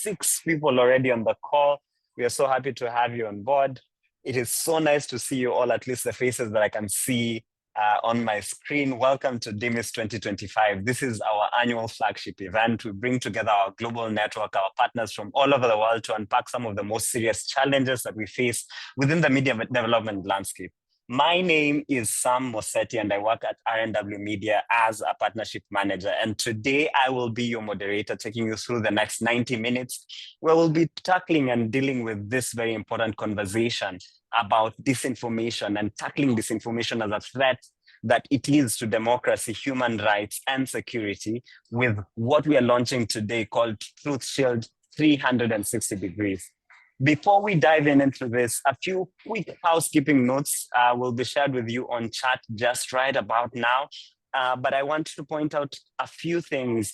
6 people already on the call. We are so happy to have you on board. It is so nice to see you all, at least the faces that I can see on my screen. Welcome to DMIS 2025. This is our annual flagship event. We bring together our global network, our partners from all over the world to unpack some of the most serious challenges that we face within the media development landscape. My name is Sam Mosetti, and I work at RNW Media as a partnership manager. And today I will be your moderator, taking you through the next 90 minutes, where we'll be tackling and dealing with this very important conversation about disinformation and tackling disinformation as a threat that it is to democracy, human rights, and security, with what we are launching today called Truth Shield 360 Degrees. Before we dive into this, a few quick housekeeping notes will be shared with you on chat just right about now. But I want to point out a few things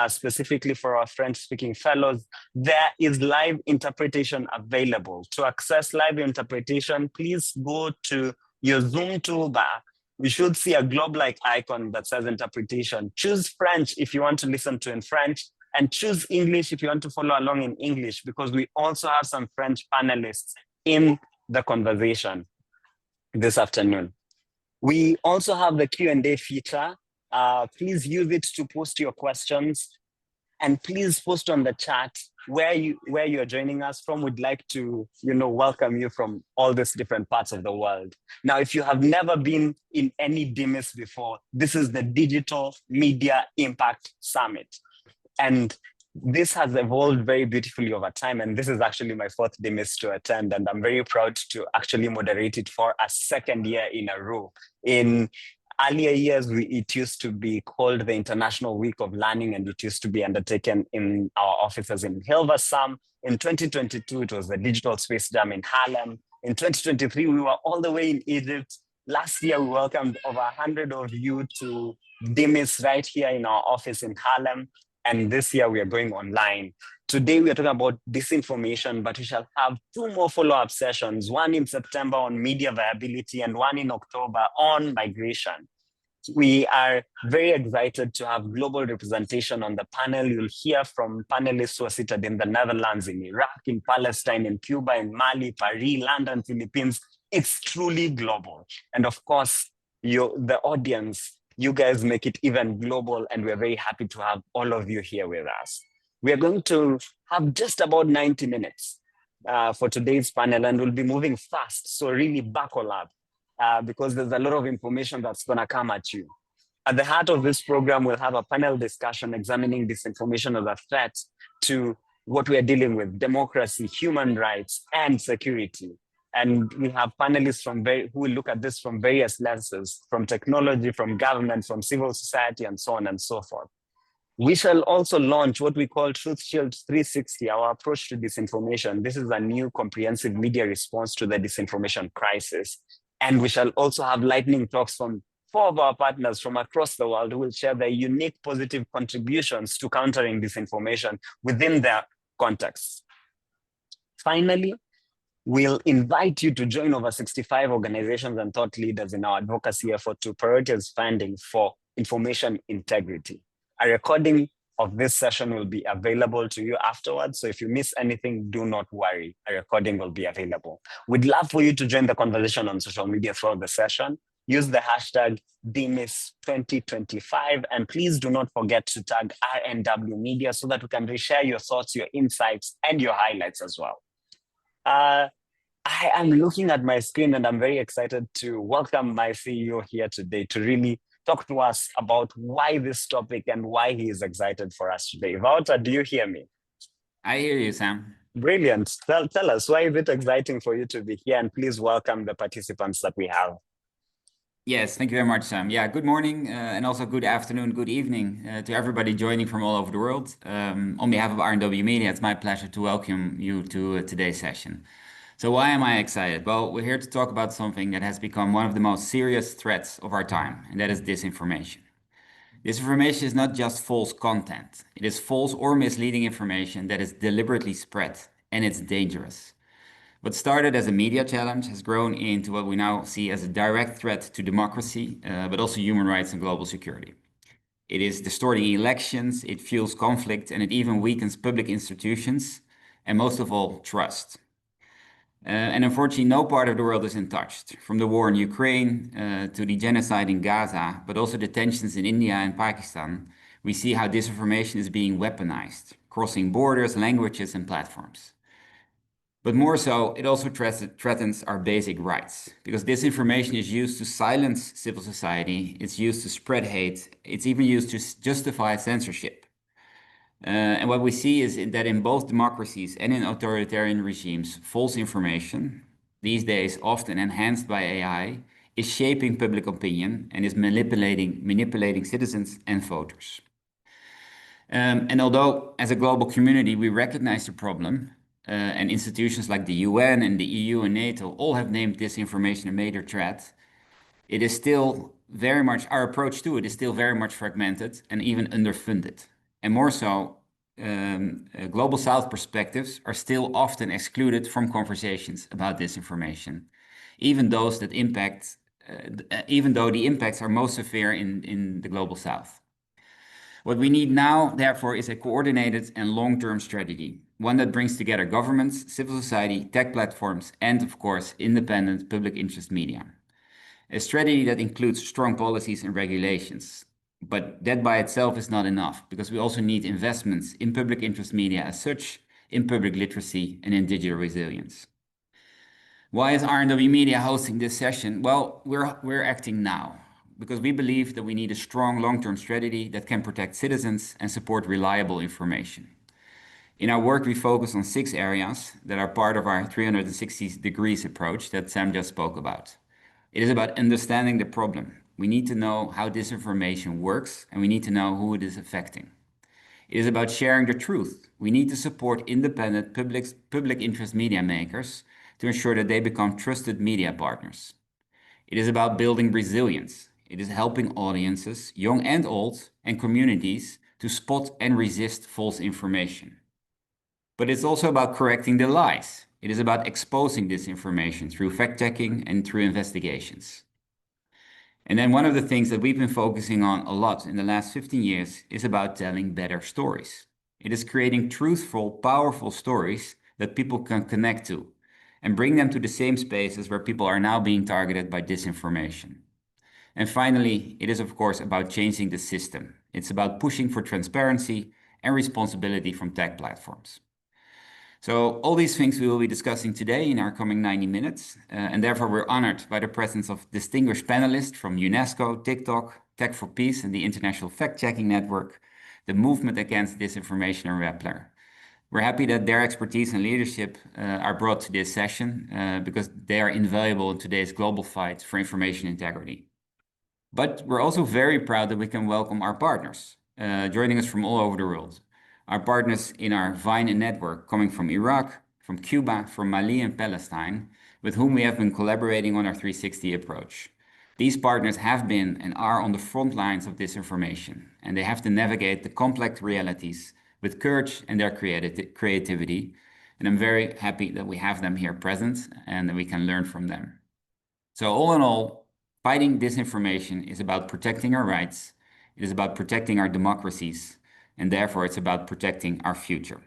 specifically for our French-speaking fellows. There is live interpretation available. To access live interpretation, please go to your Zoom toolbar. You should see a globe-like icon that says interpretation. Choose French if you want to listen to in French, and choose English if you want to follow along in English, because we also have some French panelists in the conversation this afternoon. We also have the Q&A feature. Please use it to post your questions, and please post on the chat where you're joining us from. We'd like to, welcome you from all these different parts of the world. Now, if you have never been in any DMIS before, this is the Digital Media Impact Summit. And this has evolved very beautifully over time. And this is actually my 4th DMIS to attend. And I'm very proud to actually moderate it for a 2nd year in a row. In earlier years, it used to be called the International Week of Learning, and it used to be undertaken in our offices in Hilversum. In 2022, it was the Digital Space Jam in Harlem. In 2023, we were all the way in Egypt. Last year, we welcomed over 100 of you to DMIS right here in our office in Harlem. And this year we are going online. Today we are talking about disinformation, but we shall have 2 more follow-up sessions, one in September on media viability and one in October on migration. We are very excited to have global representation on the panel. You'll hear from panelists who are seated in the Netherlands, in Iraq, in Palestine, in Cuba, in Mali, Paris, London, Philippines. It's truly global. And of course, the audience, you guys make it even global, and we're very happy to have all of you here with us. We are going to have just about 90 minutes for today's panel, and we'll be moving fast, so really buckle up because there's a lot of information that's gonna come at you. At the heart of this program, we'll have a panel discussion examining disinformation as a threat to what we are dealing with: democracy, human rights, and security. And we have panelists who will look at this from various lenses, from technology, from government, from civil society, and so on and so forth. We shall also launch what we call Truth Shield 360, our approach to disinformation. This is a new comprehensive media response to the disinformation crisis. And we shall also have lightning talks from 4 of our partners from across the world who will share their unique positive contributions to countering disinformation within their contexts. Finally, we'll invite you to join over 65 organizations and thought leaders in our advocacy effort to prioritize funding for information integrity. A recording of this session will be available to you afterwards. So if you miss anything, do not worry. A recording will be available. We'd love for you to join the conversation on social media throughout the session. Use the hashtag DMIS 2025, and please do not forget to tag RNW Media so that we can reshare your thoughts, your insights, and your highlights as well. I am looking at my screen, and I'm very excited to welcome my CEO here today to really talk to us about why this topic and why he is excited for us today. Wouter, do you hear me? I hear you, Sam. Brilliant. Tell us, why is it exciting for you to be here? And please welcome the participants that we have. Yes, thank you very much, Sam. Yeah, good morning and also good afternoon, good evening to everybody joining from all over the world. On behalf of RNW Media, it's my pleasure to welcome you to today's session. So why am I excited? Well, we're here to talk about something that has become one of the most serious threats of our time, and that is disinformation. Disinformation is not just false content. It is false or misleading information that is deliberately spread, and it's dangerous. What started as a media challenge has grown into what we now see as a direct threat to democracy, but also human rights and global security. It is distorting elections, it fuels conflict, and it even weakens public institutions, and most of all, trust. And unfortunately, no part of the world is untouched, from the war in Ukraine to the genocide in Gaza, but also the tensions in India and Pakistan. We see how disinformation is being weaponized, crossing borders, languages, and platforms. But more so, it also threatens our basic rights, because disinformation is used to silence civil society, it's used to spread hate, it's even used to justify censorship. And what we see is that in both democracies and in authoritarian regimes, false information, these days often enhanced by AI, is shaping public opinion and is manipulating citizens and voters. And although as a global community we recognize the problem, and institutions like the UN and the EU and NATO all have named disinformation a major threat, it is still very much, our approach to it is still very much fragmented and even underfunded. And more so, Global South perspectives are still often excluded from conversations about disinformation, even those that impact, even though the impacts are most severe in the Global South. What we need now, therefore, is a coordinated and long-term strategy, one that brings together governments, civil society, tech platforms, and of course, independent public interest media. A strategy that includes strong policies and regulations. But that by itself is not enough, because we also need investments in public interest media as such, in public literacy, and in digital resilience. Why is RNW Media hosting this session? Well, we're acting now, because we believe that we need a strong long-term strategy that can protect citizens and support reliable information. In our work, we focus on 6 areas that are part of our 360 degrees approach that Sam just spoke about. It is about understanding the problem. We need to know how disinformation works, and we need to know who it is affecting. It is about sharing the truth. We need to support independent public interest media makers to ensure that they become trusted media partners. It is about building resilience. It is helping audiences, young and old, and communities to spot and resist false information. But it's also about correcting the lies. It is about exposing disinformation through fact-checking and through investigations. And then one of the things that we've been focusing on a lot in the last 15 years is about telling better stories. It is creating truthful, powerful stories that people can connect to and bring them to the same spaces where people are now being targeted by disinformation. And finally, it is of course about changing the system. It's about pushing for transparency and responsibility from tech platforms. So all these things we will be discussing today in our coming 90 minutes, and therefore we're honored by the presence of distinguished panelists from UNESCO, TikTok, Tech for Peace and the International Fact-Checking Network, the Movement Against Disinformation and Rappler. We're happy that their expertise and leadership are brought to this session because they are invaluable in today's global fight for information integrity. But we're also very proud that we can welcome our partners, joining us from all over the world. Our partners in our Vine network coming from Iraq, from Cuba, from Mali and Palestine, with whom we have been collaborating on our 360 approach. These partners have been and are on the front lines of disinformation, and they have to navigate the complex realities with courage and their creativity. And I'm very happy that we have them here present and that we can learn from them. So all in all, fighting disinformation is about protecting our rights, it is about protecting our democracies, and therefore it's about protecting our future.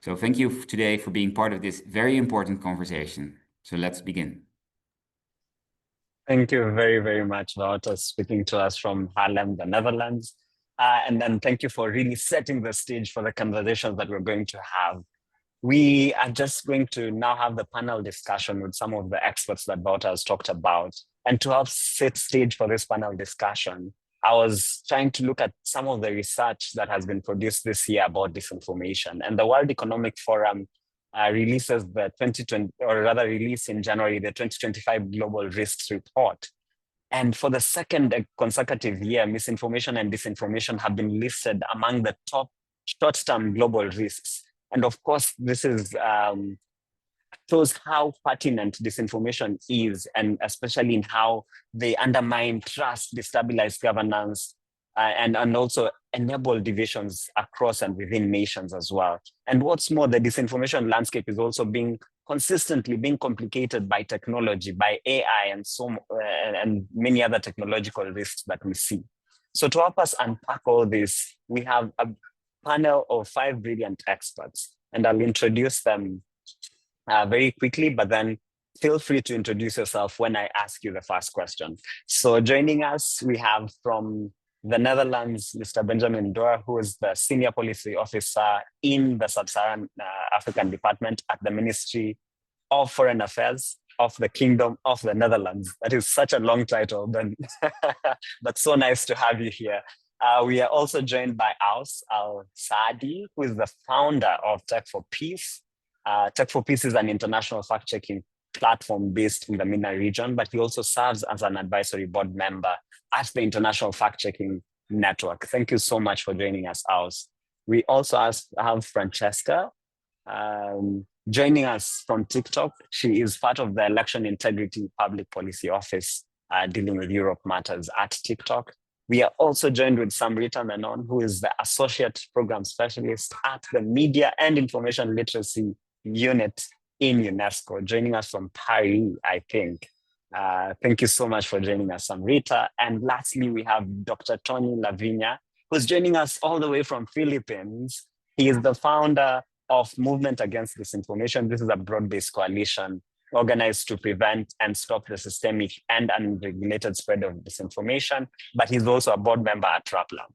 So thank you today for being part of this very important conversation. So let's begin. Thank you very, very much, Wouter, speaking to us from Haarlem, the Netherlands. And then thank you for really setting the stage for the conversations that we're going to have. We are just going to now have the panel discussion with some of the experts that Wouter has talked about. And to help set stage for this panel discussion, I was trying to look at some of the research that has been produced this year about disinformation. And the World Economic Forum releases the 2020, or rather released in January, the 2025 Global Risks Report. And for the second consecutive year, misinformation and disinformation have been listed among the top short-term global risks. And of course, this is shows how pertinent disinformation is, and especially in how they undermine trust, destabilize governance, and also enable divisions across and within nations as well. And what's more, the disinformation landscape is also consistently being complicated by technology, by AI, and many other technological risks that we see. So to help us unpack all this, we have a panel of 5 brilliant experts, and I'll introduce them very quickly, but then feel free to introduce yourself when I ask you the first question. So joining us, we have from the Netherlands, Mr. Benjamin Duerr, who is the Senior Policy Officer in the Sub-Saharan African Department at the Ministry of Foreign Affairs of the Kingdom of the Netherlands. That is such a long title, but so nice to have you here. We are also joined by Aws Al-Saadi, who is the founder of Tech for Peace. Tech for Peace is an international fact-checking platform based in the MENA region, but he also serves as an advisory board member at the International Fact-Checking Network. Thank you so much for joining us, Aws. We also have Francesca joining us from TikTok. She is part of the Election Integrity Public Policy Office dealing with Europe matters at TikTok. We are also joined with Samrita Menon, who is the Associate Program Specialist at the Media and Information Literacy Unit in UNESCO, joining us from Paris, I think. Thank you so much for joining us, Samrita. And lastly, we have Dr. Tony Lavina, who's joining us all the way from Philippines. He is the founder of Movement Against Disinformation. This is a broad-based coalition organized to prevent and stop the systemic and unregulated spread of disinformation, but he's also a board member at Rappler.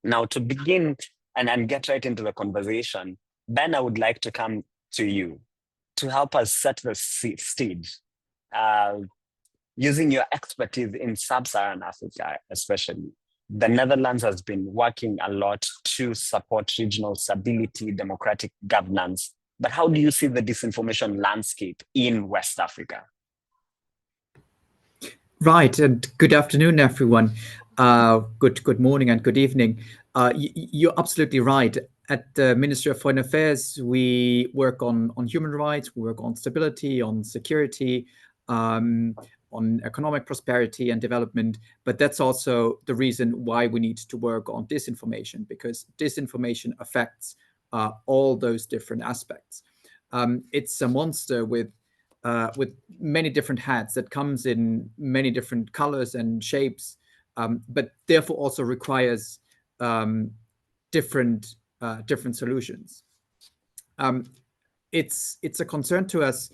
Now, to begin and get right into the conversation, Ben, I would like to come to you to help us set the stage, using your expertise in Sub-Saharan Africa, especially. The Netherlands has been working a lot to support regional stability, democratic governance. But how do you see the disinformation landscape in West Africa? Right, and good afternoon, everyone. Good morning and good evening. You're absolutely right. At the Ministry of Foreign Affairs, we work on human rights, we work on stability, on security, on economic prosperity and development. But that's also the reason why we need to work on disinformation, because disinformation affects all those different aspects. It's a monster with many different hats that comes in many different colors and shapes, but therefore also requires different solutions. It's a concern to us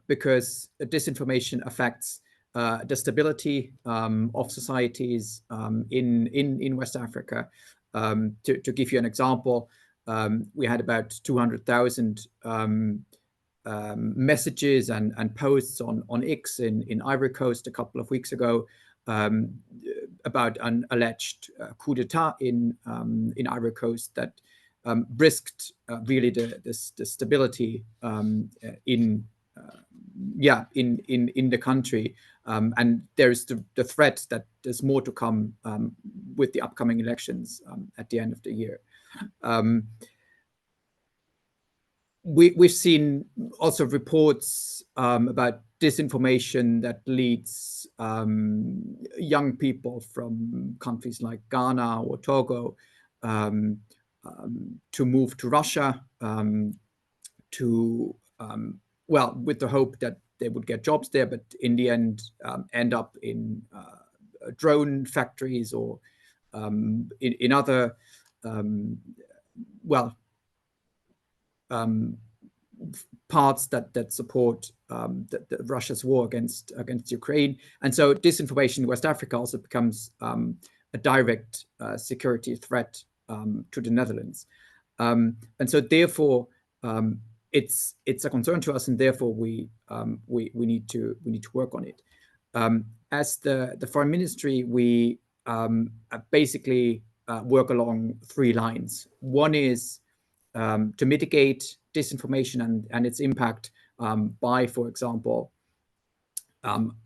because disinformation affects the stability of societies in West Africa. To give you an example, we had about 200,000 messages and posts on X in Ivory Coast a couple of weeks ago about an alleged coup d'etat in Ivory Coast that risked really the stability in the country, and there's the threat that there's more to come with the upcoming elections at the end of the year. We've seen also reports about disinformation that leads young people from countries like Ghana or Togo to move to Russia with the hope that they would get jobs there, but in the end up in drone factories or in other parts that support Russia's war against Ukraine. And so disinformation in West Africa also becomes a direct security threat to the Netherlands. And so therefore it's a concern to us, and therefore we need to work on it. As the Foreign Ministry, we basically work along 3 lines. One is to mitigate disinformation and its impact by, for example,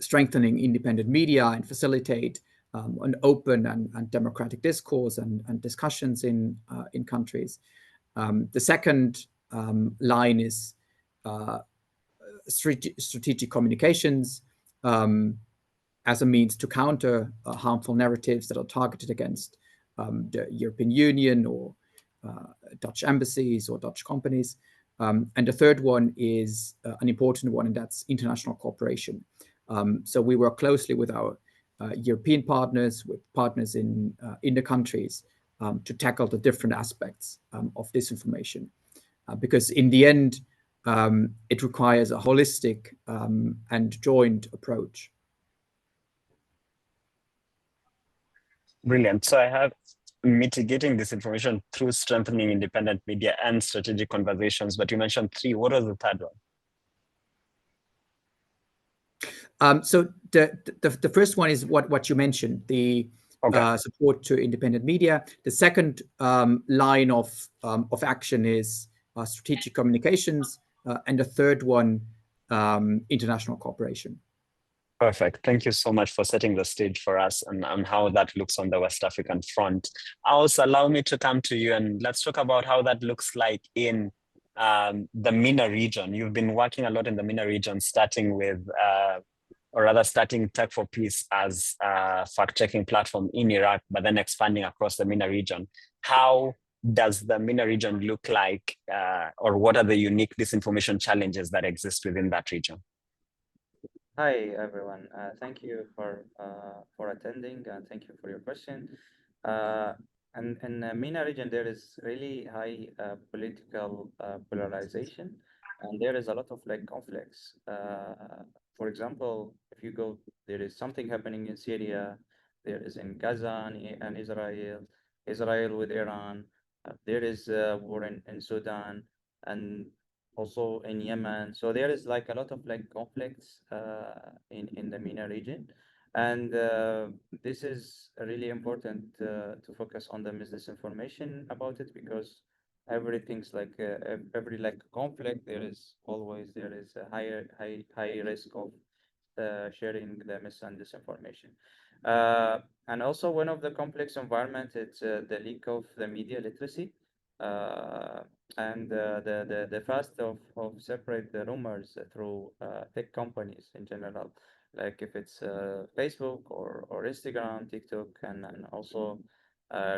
strengthening independent media and facilitate an open and democratic discourse and discussions in countries. The second line is strategic communications as a means to counter harmful narratives that are targeted against the European Union or Dutch embassies or Dutch companies. And the third one is an important one, and that's international cooperation. So we work closely with our European partners, with partners in the countries, to tackle the different aspects of disinformation. Because in the end, it requires a holistic and joint approach. Brilliant. So I have mitigating disinformation through strengthening independent media and strategic conversations, but you mentioned 3. What was the third one? So the first one is what you mentioned, the support to independent media. The second line of action is strategic communications, and the third one, international cooperation. Perfect. Thank you so much for setting the stage for us and how that looks on the West African front. Also, allow me to come to you and let's talk about how that looks like in the MENA region. You've been working a lot in the MENA region, starting with, or rather starting Tech for Peace as a fact-checking platform in Iraq, but then expanding across the MENA region. How does the MENA region look like, or what are the unique disinformation challenges that exist within that region? Hi everyone. Thank you for attending and thank you for your question. And in the MENA region, there is really high political polarization, and there is a lot of like conflicts. For example, if you go, there is something happening in Syria, there is in Gaza and Israel with Iran. There is war in Sudan, and also in Yemen. So there is like a lot of like conflicts in the MENA region. And this is really important to focus on the misinformation about it, because everything's like every like conflict, there is a high risk of sharing the mis and disinformation. And also one of the complex environment, it's the leak of the media literacy. And the fast of separate the rumors through tech companies in general, like if it's Facebook or Instagram, TikTok, and also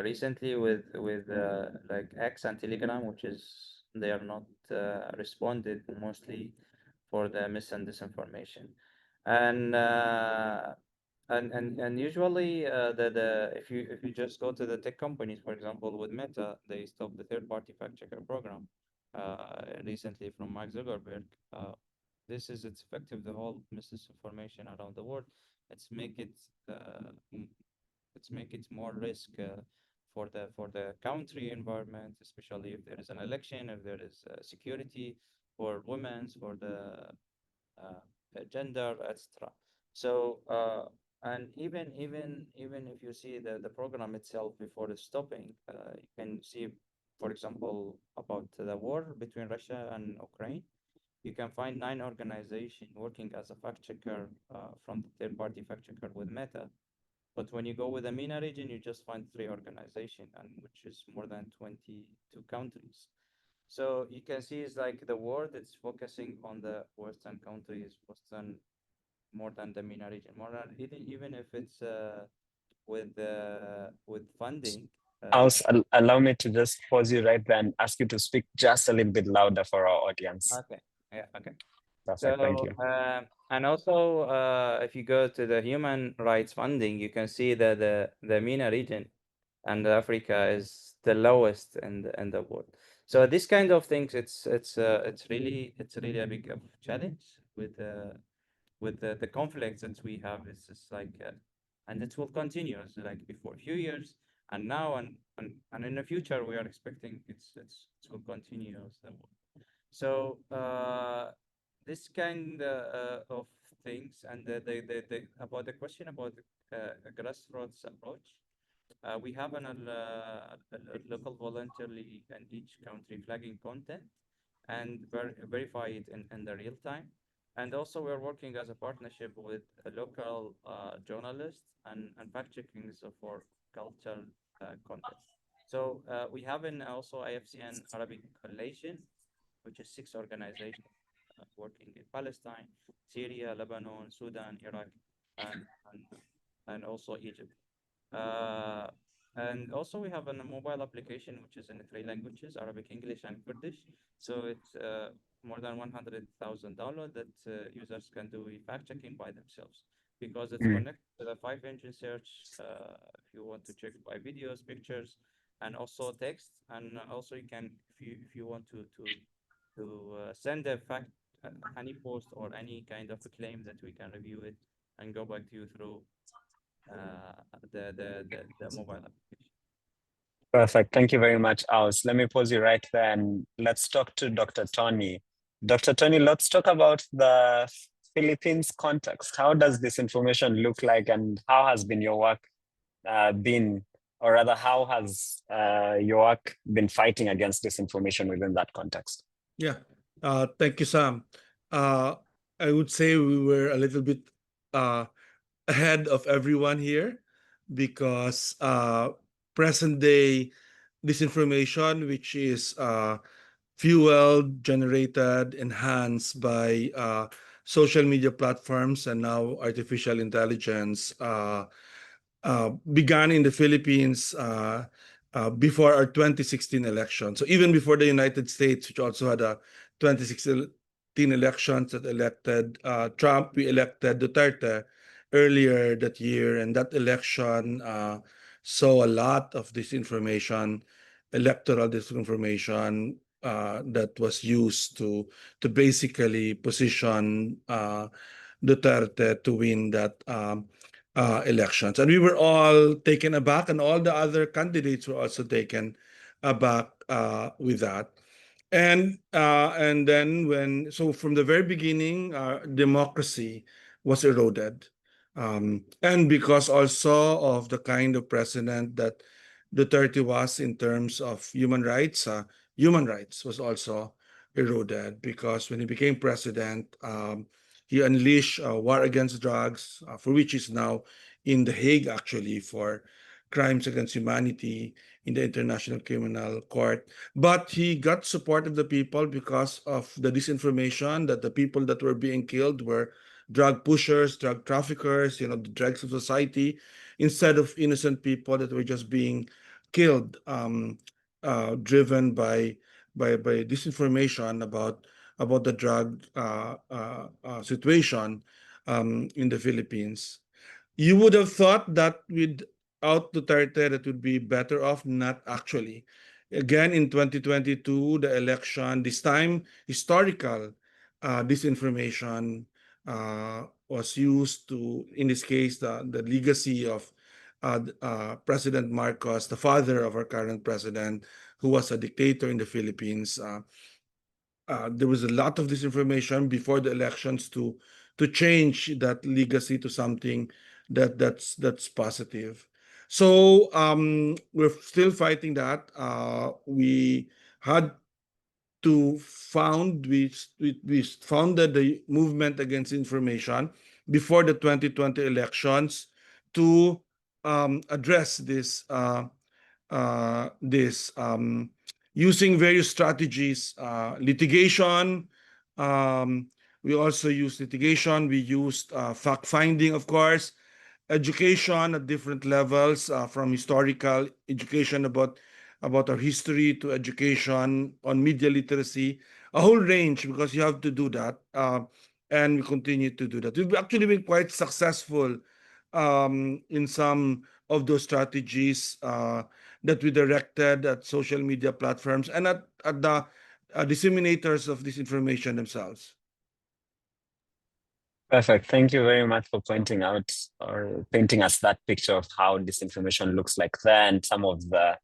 recently with like X and Telegram, which is they are not responded mostly for the mis and disinformation, and and usually the if you just go to the tech companies, for example, with Meta, they stopped the third-party fact checker program recently from Mark Zuckerberg. This is it's effective the whole misinformation around the world. Let's make it more risk for the country environment, especially if there is an election, if there is security for women, for the gender, etc. So and even if you see the program itself before it's stopping, you can see, for example, about the war between Russia and Ukraine. You can find 9 organizations working as a fact checker from the third-party fact checker with Meta. But when you go with the MENA region, you just find 3 organizations, and which is more than 22 countries. So you can see it's like the world is focusing on the Western countries, more than the MENA region, more than even if it's with funding. Allow me to just pause you right there and ask you to speak just a little bit louder for our audience. Okay. Yeah. Okay. Perfect. So, thank you. And also, if you go to the human rights funding, you can see that the MENA region and Africa is the lowest in the world. So this kind of things, it's really a big challenge with the conflicts that we have. It's just like, and it will continue. So like before a few years, and now and in the future, we are expecting it will continue. So this kind of things, and about the question about a grassroots approach, we have a local voluntarily in each country flagging content and verify it in the real time. And also we're working as a partnership with a local journalists and fact-checking for cultural content. So we have also IFCN Arabic Coalition, which is 6 organizations working in Palestine, Syria, Lebanon, Sudan, Iraq, and also Egypt. And also we have a mobile application which is in 3 languages, Arabic, English, and Kurdish. So it's more than 100,000 downloads that users can do fact checking by themselves. because it's connected to the 5-engine search. If you want to check by videos, pictures, and also text, and also you can, if you want to send a fact, any post or any kind of a claim, that we can review it and go back to you through the mobile application. Perfect. Thank you very much, Aws. Let me pause you right there and let's talk to Dr. Tony. Dr. Tony, let's talk about the Philippines context. How does this information look like, and how has been your work been, or rather, how has your work been fighting against disinformation within that context? Yeah, thank you, Sam. I would say we were a little bit ahead of everyone here, because present day disinformation, which is fueled, generated, enhanced by social media platforms and now artificial intelligence, began in the Philippines before our 2016 election. So even before the United States, which also had a 2016 elections that elected Trump, we elected Duterte earlier that year, and that election saw a lot of disinformation, electoral disinformation, that was used to basically position Duterte to win that elections. And we were all taken aback, and all the other candidates were also taken aback with that. And then so from the very beginning, democracy was eroded. And because also of the kind of president that Duterte was in terms of human rights was also eroded, because when he became president, he unleashed a war against drugs, for which is now in The Hague, actually, for crimes against humanity in the International Criminal Court. But he got support of the people because of the disinformation that the people that were being killed were drug pushers, drug traffickers, the dregs of society, instead of innocent people that were just being killed, driven by disinformation about the drug situation in the Philippines. You would have thought that without Duterte, that would be better off. Not actually. Again, in 2022, the election, this time historical disinformation was used to, in this case, the legacy of President Marcos, the father of our current president, who was a dictator in the Philippines. There was a lot of disinformation before the elections to change that legacy to something that's positive. So we're still fighting that. We had to we founded the movement against information before the 2020 elections to address this using various strategies, litigation. We also used litigation. We used fact-finding, of course, education at different levels, from historical education about our history to education on media literacy, a whole range, because you have to do that, and we continue to do that. We've actually been quite successful in some of those strategies that we directed at social media platforms and at the disseminators of this information themselves. Perfect. Thank you very much for pointing out or painting us that picture of how disinformation looks like there and some of the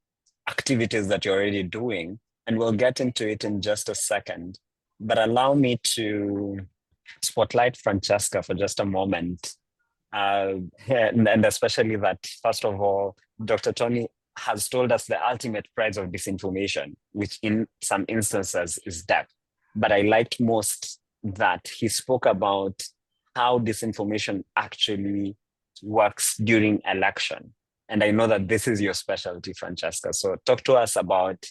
activities that you're already doing. And we'll get into it in just a second. But allow me to spotlight Francesca for just a moment. And especially that, first of all, Dr. Tony has told us the ultimate price of disinformation, which in some instances is death. But I liked most that he spoke about how disinformation actually works during election. And I know that this is your specialty, Francesca. So talk to us about,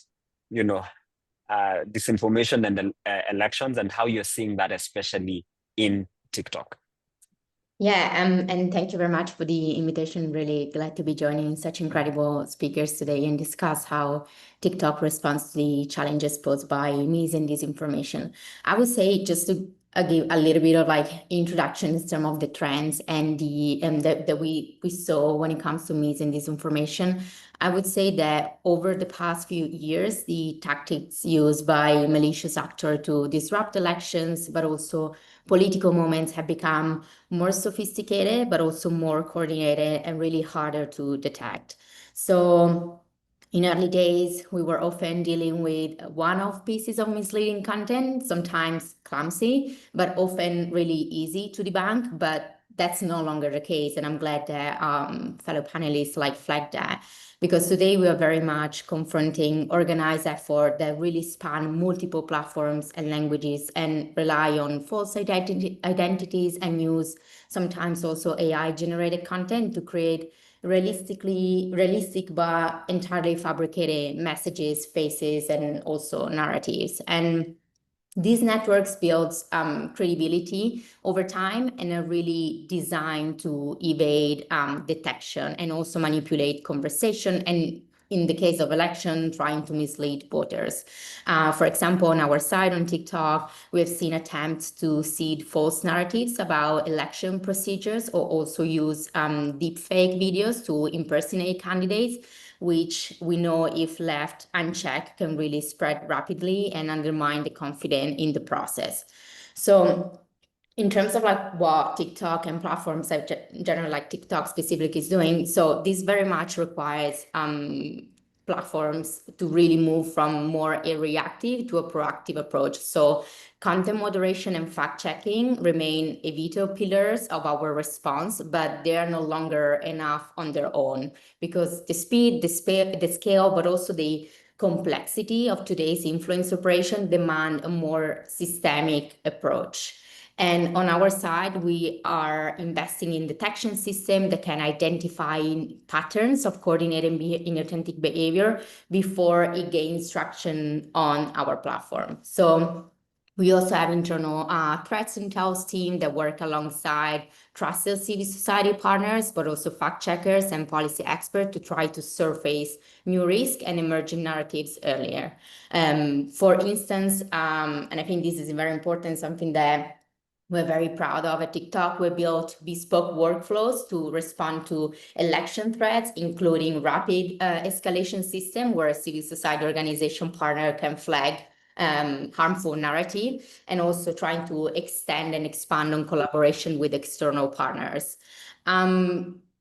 disinformation and elections and how you're seeing that, especially in TikTok. Yeah, and thank you very much for the invitation. Really glad to be joining such incredible speakers today and discuss how TikTok responds to the challenges posed by mis and disinformation. I would say, just to give a little bit of like introduction in terms of the trends and that we saw when it comes to mis and disinformation. I would say that over the past few years, the tactics used by malicious actors to disrupt elections, but also political movements, have become more sophisticated, but also more coordinated and really harder to detect. So in early days, we were often dealing with one-off pieces of misleading content, sometimes clumsy, but often really easy to debunk. But that's no longer the case, and I'm glad that fellow panelists like flagged that, because today we are very much confronting organized effort that really span multiple platforms and languages and rely on false identities and use sometimes also AI-generated content to create realistic but entirely fabricated messages, faces, and also narratives. And these networks build credibility over time and are really designed to evade detection and also manipulate conversation, and in the case of election, trying to mislead voters. For example, on our side on TikTok, we have seen attempts to seed false narratives about election procedures, or also use deepfake videos to impersonate candidates, which we know if left unchecked can really spread rapidly and undermine the confidence in the process. So in terms of like what TikTok and platforms in general, like TikTok specifically is doing, so this very much requires platforms to really move from more a reactive to a proactive approach. So content moderation and fact-checking remain vital pillars of our response, but they are no longer enough on their own, because the speed, the scale, but also the complexity of today's influence operation demand a more systemic approach. And on our side, we are investing in detection system that can identify patterns of coordinated inauthentic behavior before it gains traction on our platform. So we also have internal threats intel team that work alongside trusted civil society partners, but also fact checkers and policy experts to try to surface new risk and emerging narratives earlier. For instance, and I think this is very important, something that we're very proud of at TikTok, we built bespoke workflows to respond to election threats, including rapid escalation system where a civil society organization partner can flag harmful narrative, and also trying to extend and expand on collaboration with external partners.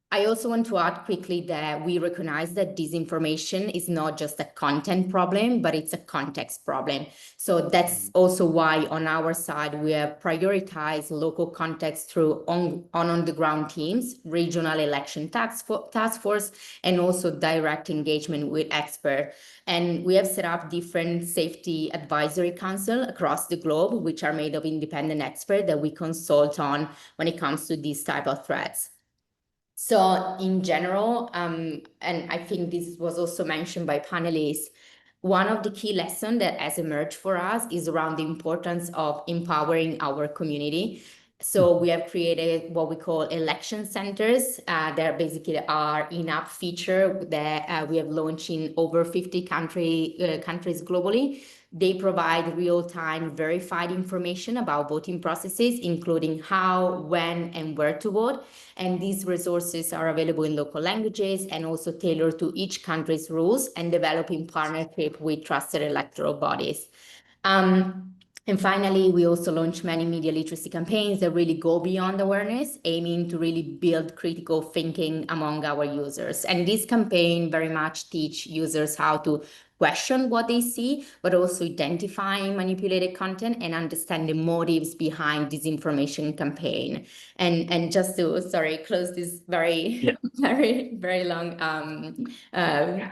I also want to add quickly that we recognize that disinformation is not just a content problem, but it's a context problem. So that's also why on our side, we have prioritized local context through on-the-ground teams, regional election task force, and also direct engagement with experts. And we have set up different safety advisory council across the globe, which are made of independent experts that we consult on when it comes to these type of threats. So in general, and I think this was also mentioned by panelists, one of the key lessons that has emerged for us is around the importance of empowering our community. So we have created what we call election centers. They're basically our in-app feature that we have launched in over 50 countries globally. They provide real-time verified information about voting processes, including how, when, and where to vote. And these resources are available in local languages and also tailored to each country's rules and developed in partnership with trusted electoral bodies. And finally, we also launched many media literacy campaigns that really go beyond awareness, aiming to really build critical thinking among our users. And this campaign very much teach users how to question what they see, but also identifying manipulated content and understand the motives behind disinformation campaign. And just to, close this very long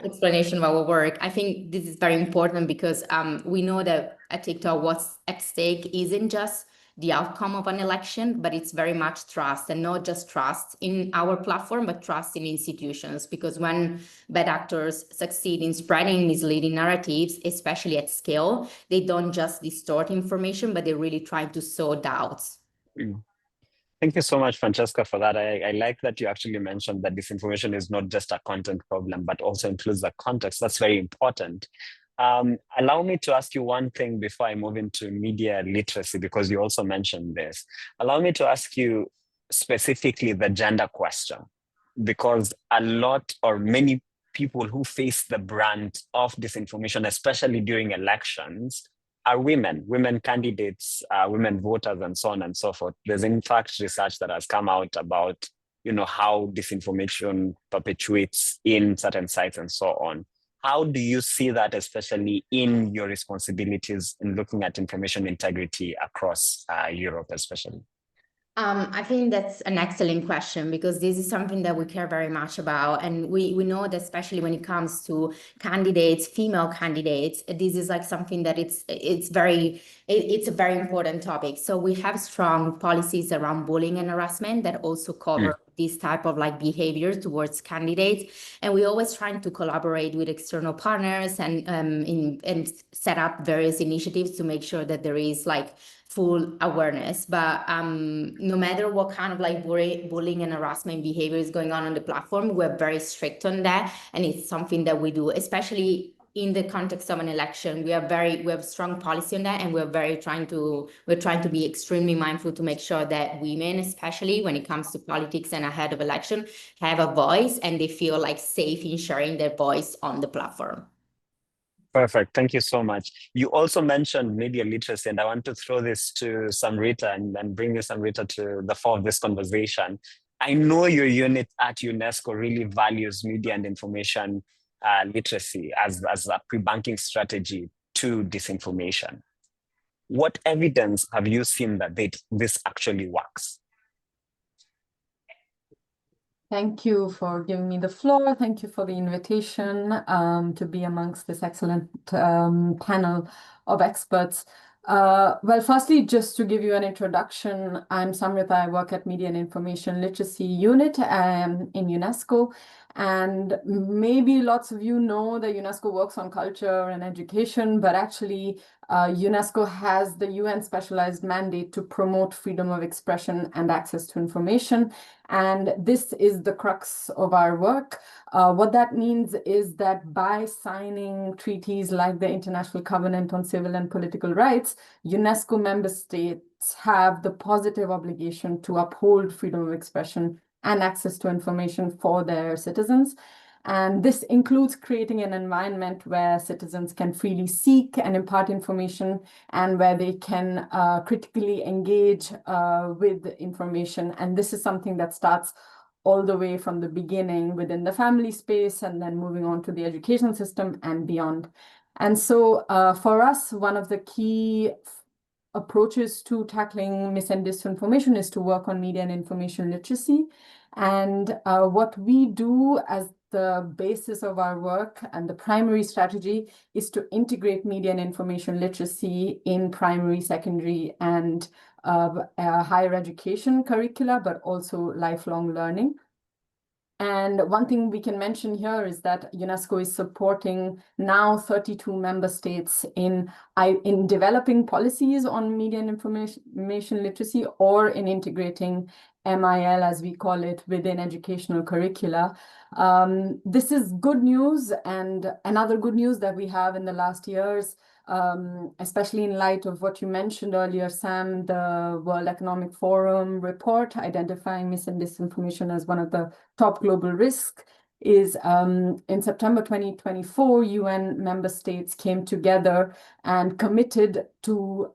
explanation of our work, I think this is very important because we know that at TikTok, what's at stake isn't just the outcome of an election, but it's very much trust, and not just trust in our platform, but trust in institutions. Because when bad actors succeed in spreading misleading narratives, especially at scale, they don't just distort information, but they're really trying to sow doubts. Thank you so much, Francesca, for that. I like that you actually mentioned that disinformation is not just a content problem, but also includes the context. That's very important. Allow me to ask you one thing before I move into media literacy, because you also mentioned this. Allow me to ask you specifically the gender question, because a lot or many people who face the brunt of disinformation, especially during elections, are women candidates, women voters, and so on and so forth. There's in fact research that has come out about, how disinformation perpetuates in certain sites and so on. How do you see that, especially in your responsibilities in looking at information integrity across Europe, especially? I think that's an excellent question, because this is something that we care very much about. And we know that especially when it comes to candidates, female candidates, this is like something that it's a very important topic. So we have strong policies around bullying and harassment that also cover this type of like behavior towards candidates. And we're always trying to collaborate with external partners and set up various initiatives to make sure that there is like full awareness. But no matter what kind of like bullying and harassment behavior is going on the platform, we're very strict on that. And it's something that we do, especially in the context of an election. We have strong policy on that, and we're trying to be extremely mindful to make sure that women, especially when it comes to politics and ahead of election, have a voice and they feel like safe in sharing their voice on the platform. Perfect. Thank you so much. You also mentioned media literacy, and I want to throw this to Samrita and bring you, Samrita, to the fore of this conversation. I know your unit at UNESCO really values media and information literacy as a pre-banking strategy to disinformation. What evidence have you seen that this actually works? Thank you for giving me the floor. Thank you for the invitation to be amongst this excellent panel of experts. Well, firstly, just to give you an introduction, I'm Samrita. I work at Media and Information Literacy Unit in UNESCO. And maybe lots of you know that UNESCO works on culture and education, but actually UNESCO has the UN specialized mandate to promote freedom of expression and access to information. And this is the crux of our work. What that means is that by signing treaties like the International Covenant on Civil and Political Rights, UNESCO member states have the positive obligation to uphold freedom of expression and access to information for their citizens. And this includes creating an environment where citizens can freely seek and impart information, and where they can critically engage with information. And this is something that starts all the way from the beginning within the family space, and then moving on to the education system and beyond. And so for us, one of the key approaches to tackling mis and disinformation is to work on media and information literacy. And what we do as the basis of our work and the primary strategy is to integrate media and information literacy in primary, secondary, and higher education curricula, but also lifelong learning. And one thing we can mention here is that UNESCO is supporting now 32 member states in developing policies on media and information literacy, or in integrating MIL, as we call it, within educational curricula. This is good news, and another good news that we have in the last years, especially in light of what you mentioned earlier, Sam, the World Economic Forum report identifying mis and disinformation as one of the top global risks, is in September 2024, UN member states came together and committed to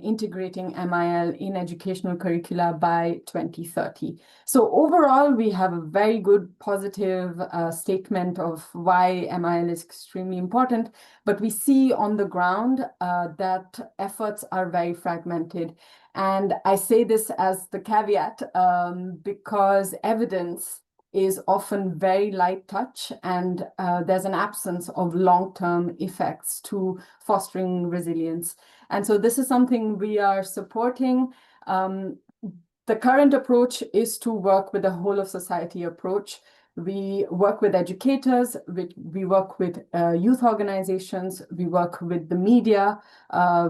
integrating MIL in educational curricula by 2030. So overall, we have a very good positive statement of why MIL is extremely important, but we see on the ground that efforts are very fragmented. And I say this as the caveat because evidence is often very light touch, and there's an absence of long-term effects to fostering resilience. And so this is something we are supporting. The current approach is to work with a whole of society approach. We work with educators, we work with youth organizations, we work with the media.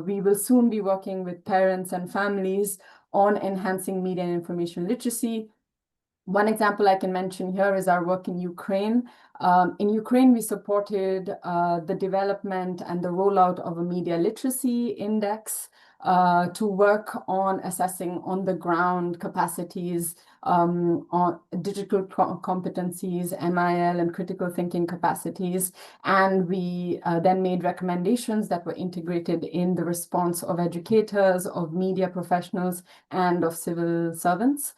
We will soon be working with parents and families on enhancing media and information literacy. One example I can mention here is our work in Ukraine. In Ukraine, we supported the development and the rollout of a media literacy index to work on assessing on-the-ground capacities, on digital competencies, MIL, and critical thinking capacities. And we then made recommendations that were integrated in the response of educators, of media professionals, and of civil servants.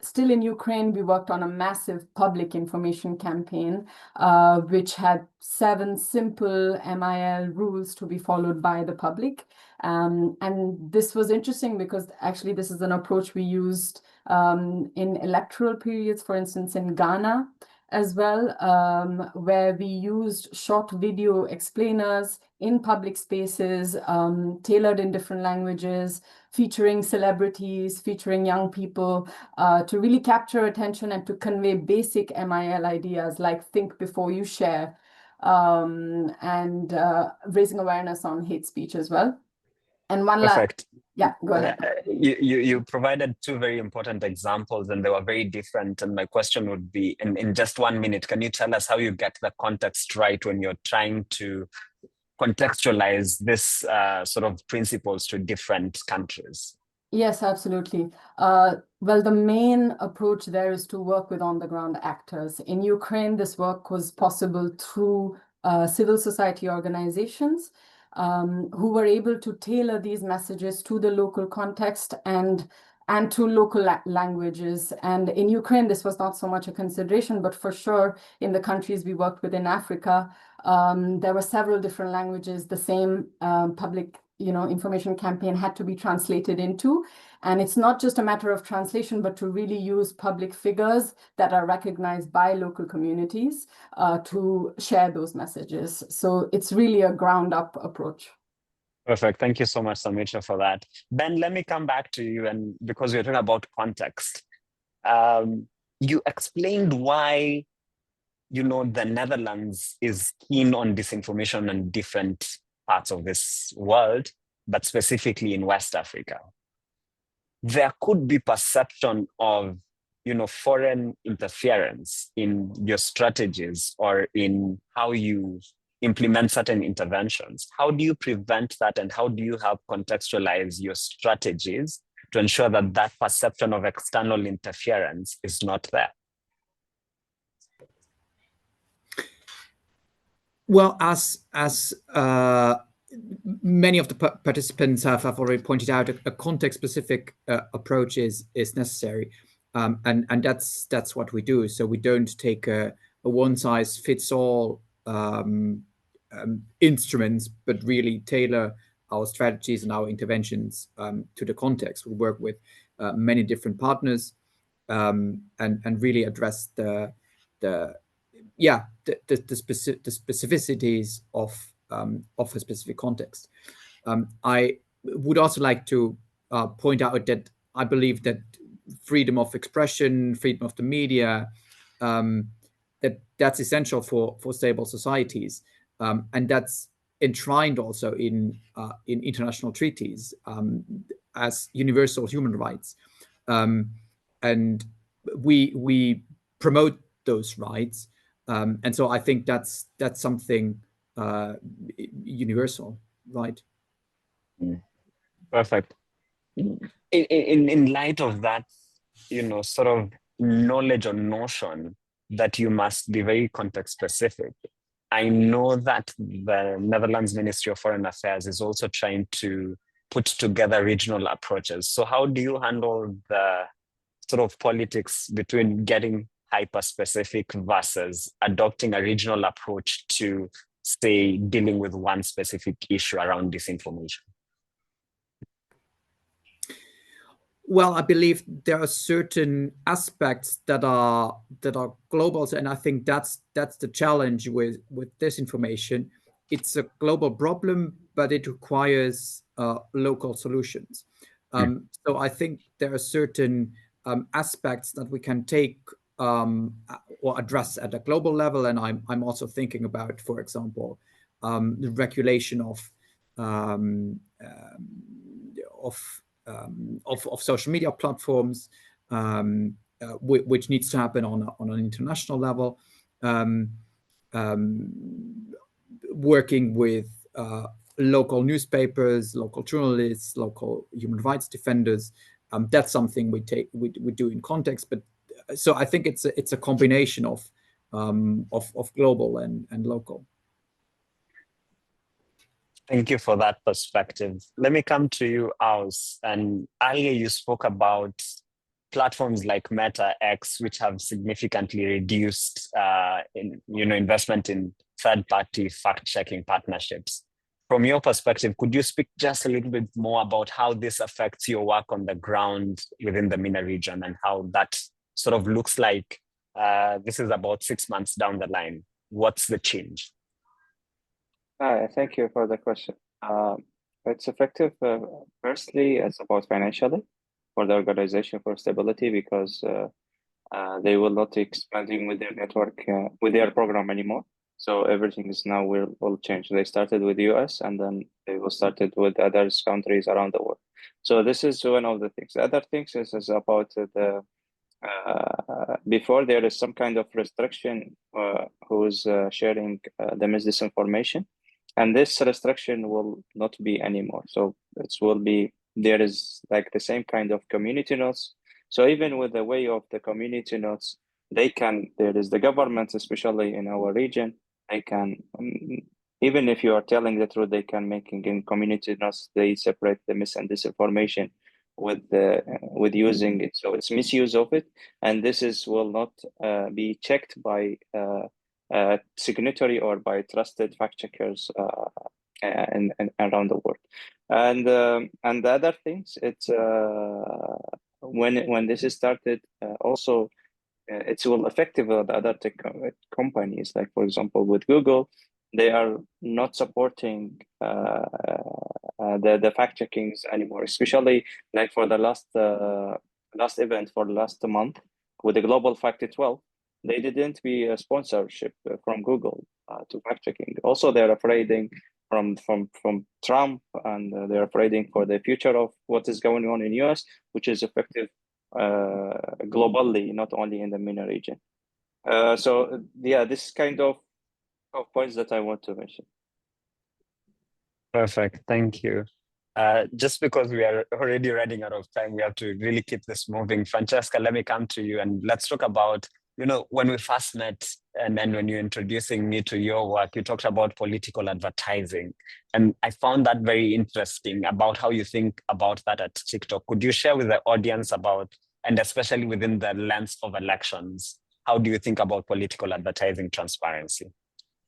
Still in Ukraine, we worked on a massive public information campaign, which had 7 simple MIL rules to be followed by the public. And this was interesting because actually this is an approach we used in electoral periods, for instance, in Ghana as well, where we used short video explainers in public spaces, tailored in different languages, featuring celebrities, featuring young people, to really capture attention and to convey basic MIL ideas like think before you share, and raising awareness on hate speech as well. And one last, Perfect. yeah, go ahead. You provided 2 very important examples, and they were very different. And my question would be, in just 1 minute, can you tell us how you get the context right when you're trying to contextualize this sort of principles to different countries? Yes, absolutely. Well, the main approach there is to work with on-the-ground actors. In Ukraine, this work was possible through civil society organizations who were able to tailor these messages to the local context and to local languages. And in Ukraine, this was not so much a consideration, but for sure, in the countries we worked with in Africa, there were several different languages. The same public information campaign had to be translated into. And it's not just a matter of translation, but to really use public figures that are recognized by local communities to share those messages. So it's really a ground-up approach. Perfect. Thank you so much, Samrita, for that. Ben, let me come back to you, and because we're talking about context, you explained why, the Netherlands is keen on disinformation in different parts of this world, but specifically in West Africa. There could be perception of, foreign interference in your strategies or in how you implement certain interventions. How do you prevent that, and how do you help contextualize your strategies to ensure that that perception of external interference is not there? Well, as many of the participants have already pointed out, a context-specific approach is necessary, and that's what we do. So we don't take a one-size-fits-all instruments, but really tailor our strategies and our interventions to the context. We work with many different partners and really address the specificities of a specific context. I would also like to point out that I believe that freedom of expression, freedom of the media, that's essential for stable societies, and that's enshrined also in international treaties as universal human rights, and we promote those rights, and so I think that's something universal, right? Perfect. In light of that, sort of knowledge or notion that you must be very context specific, I know that the Netherlands Ministry of Foreign Affairs is also trying to put together regional approaches. So how do you handle the sort of politics between getting hyper-specific versus adopting a regional approach to, say, dealing with one specific issue around disinformation? Well, I believe there are certain aspects that are global, and I think that's the challenge with disinformation. It's a global problem, but it requires local solutions. So I think there are certain aspects that we can take or address at a global level, and I'm also thinking about, for example, the regulation of social media platforms, which needs to happen on an international level, working with local newspapers, local journalists, local human rights defenders. That's something we do in context, but so I think it's a combination of global and local. Thank you for that perspective. Let me come to you, Aws. And earlier you spoke about platforms like Meta X, which have significantly reduced investment in third-party fact-checking partnerships. From your perspective, could you speak just a little bit more about how this affects your work on the ground within the MENA region and how that sort of looks like this is about 6 months down the line? What's the change? Hi, thank you for the question. It's effective. Firstly, it's about financially for the Organization for Stability, because they will not be expanding with their network, with their program anymore. So everything is now will change. They started with US, and then they will started with other countries around the world. So this is one of the things. The other things is about the before there is some kind of restriction who's sharing the disinformation, and this restriction will not be anymore. So it will be, there is like the same kind of community notes. So even with the way of the community notes, they can, there is the governments, especially in our region, they can, even if you are telling the truth, they can making in community notes, they separate the mis and disinformation with using it. So it's misuse of it. And this will not be checked by signatory or by trusted fact checkers and around the world. And the other things, it's when this is started, also it will affect the other tech companies. Like for example, with Google, they are not supporting the fact checkings anymore, especially like for the last event for last month with the Global Fact 12. They didn't be a sponsorship from Google to fact checking. Also, they're afraid from Trump, and they're afraid for the future of what is going on in US, which is effective globally, not only in the MENA region. So yeah, this kind of points that I want to mention. Perfect, thank you. Just because we are already running out of time, we have to really keep this moving. Francesca, let me come to you and let's talk about, when we first met and then when you're introducing me to your work, you talked about political advertising. And I found that very interesting about how you think about that at TikTok. Could you share with the audience about, and especially within the lens of elections, how do you think about political advertising transparency?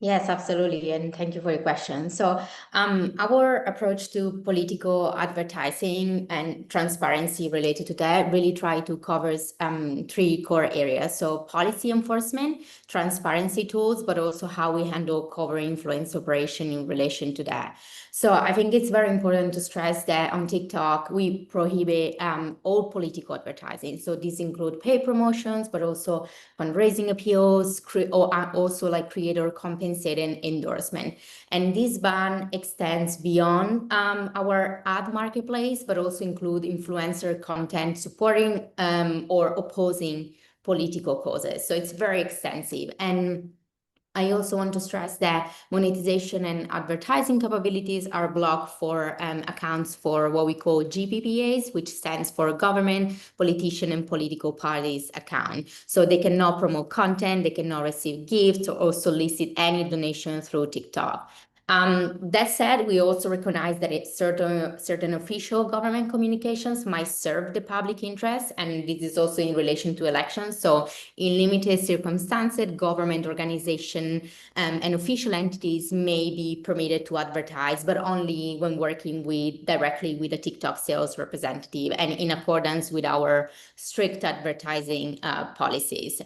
Yes, absolutely. And thank you for your question. So our approach to political advertising and transparency related to that really try to cover 3 core areas. So policy enforcement, transparency tools, but also how we handle cover influence operation in relation to that. So I think it's very important to stress that on TikTok, we prohibit all political advertising. So these include paid promotions, but also fundraising appeals, or also like creator compensating endorsement. And this ban extends beyond our ad marketplace, but also include influencer content supporting or opposing political causes. So it's very extensive. And I also want to stress that monetization and advertising capabilities are blocked for accounts for what we call GPPAs, which stands for government, politician, and political parties account. So they cannot promote content, they cannot receive gifts or solicit any donation through TikTok. That said, we also recognize that certain official government communications might serve the public interest, and this is also in relation to elections. So in limited circumstances, government organizations and official entities may be permitted to advertise, but only when working directly with a TikTok sales representative and in accordance with our strict advertising policies.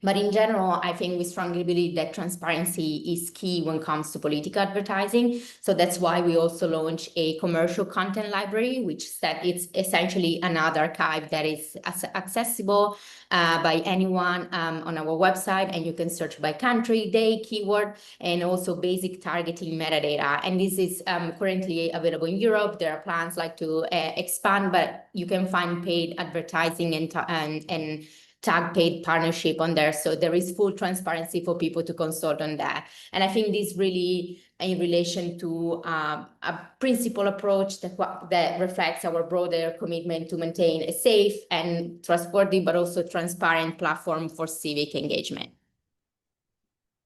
But in general, I think we strongly believe that transparency is key when it comes to political advertising. So that's why we also launched a commercial content library, which said it's essentially another archive that is accessible by anyone on our website, and you can search by country, day, keyword, and also basic targeting metadata. And this is currently available in Europe. There are plans like to expand, but you can find paid advertising and tag paid partnership on there. So there is full transparency for people to consult on that. And I think this really in relation to a principle approach that reflects our broader commitment to maintain a safe and trustworthy, but also transparent platform for civic engagement.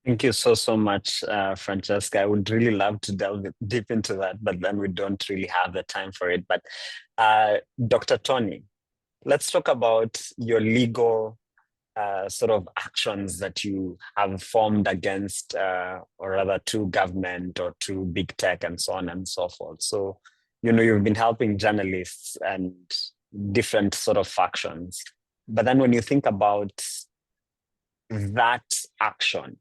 Thank you so much, Francesca. I would really love to delve deep into that, but then we don't really have the time for it. But Dr. Tony, let's talk about your legal sort of actions that you have formed against, or rather to government or to big tech and so on and so forth. So, you know, you've been helping journalists and different sort of factions. But then when you think about that action,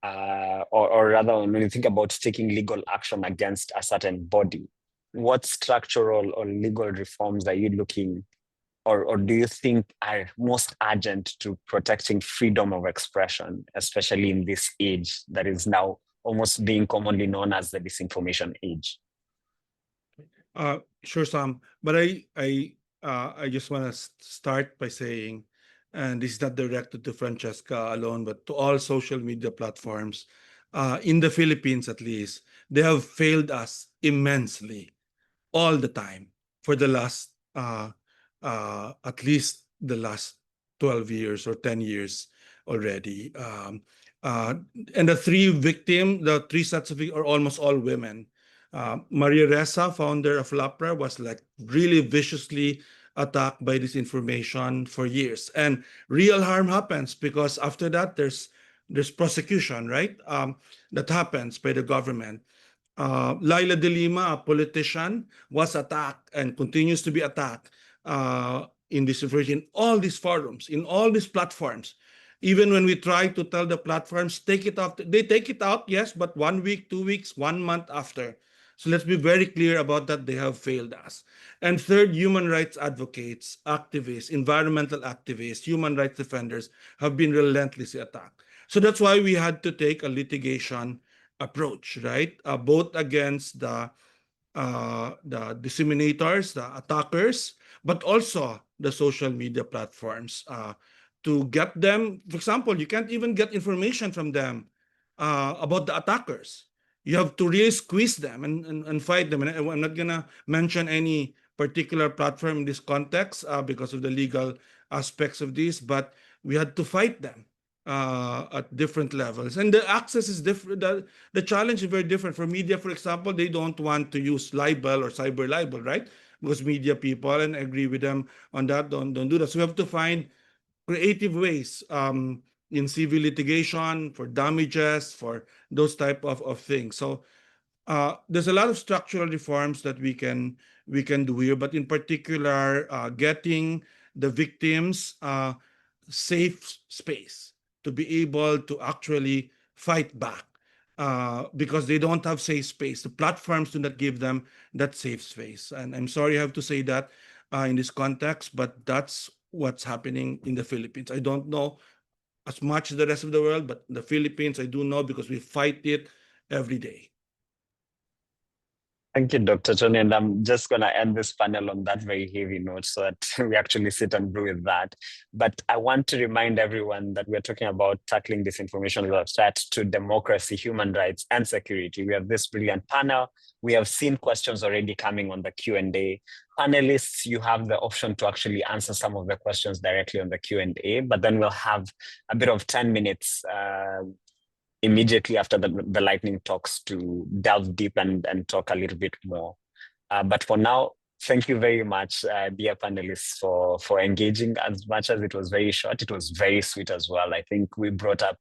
or rather when you think about taking legal action against a certain body, what structural or legal reforms are you looking, or do you think are most urgent to protecting freedom of expression, especially in this age that is now almost being commonly known as the disinformation age? Sure, Sam. But I just want to start by saying, and this is not directed to Francesca alone, but to all social media platforms, in the Philippines at least, they have failed us immensely all the time for the last, at least the last 12 years or 10 years already. And the three sets of are almost all women. Maria Ressa, founder of Rappler, was like really viciously attacked by disinformation for years, and real harm happens because after that there's prosecution, right? That happens by the government. Laila de Lima, a politician, was attacked and continues to be attacked in disinformation in all these forums, in all these platforms. Even when we try to tell the platforms, take it out, they take it out, yes, but 1 week, 2 weeks, 1 month after. So let's be very clear about that. They have failed us. And third, human rights advocates, activists, environmental activists, human rights defenders have been relentlessly attacked. So that's why we had to take a litigation approach, right? Both against the disseminators, the attackers, but also the social media platforms to get them. For example, you can't even get information from them about the attackers. You have to really squeeze them and fight them. And I'm not going to mention any particular platform in this context because of the legal aspects of this, but we had to fight them at different levels. And the access is different. The challenge is very different. For media, for example, they don't want to use libel or cyber libel, right? Because media people, and I agree with them on that, don't do that. So we have to find creative ways in civil litigation for damages, for those type of things. So there's a lot of structural reforms that we can do here, but in particular, getting the victims safe space to be able to actually fight back because they don't have safe space. The platforms do not give them that safe space. And I'm sorry I have to say that in this context, but that's what's happening in the Philippines. I don't know as much as the rest of the world, but the Philippines, I do know because we fight it every day. Thank you, Dr. Tony. And I'm just going to end this panel on that very heavy note so that we actually sit and brew with that. But I want to remind everyone that we're talking about tackling disinformation as a threat to democracy, human rights, and security. We have this brilliant panel. We have seen questions already coming on the Q&A. Panelists, you have the option to actually answer some of the questions directly on the Q&A, but then we'll have a bit of 10 minutes immediately after the lightning talks to delve deep and talk a little bit more. But for now, thank you very much, dear panelists, for engaging. As much as it was very short, it was very sweet as well. I think we brought up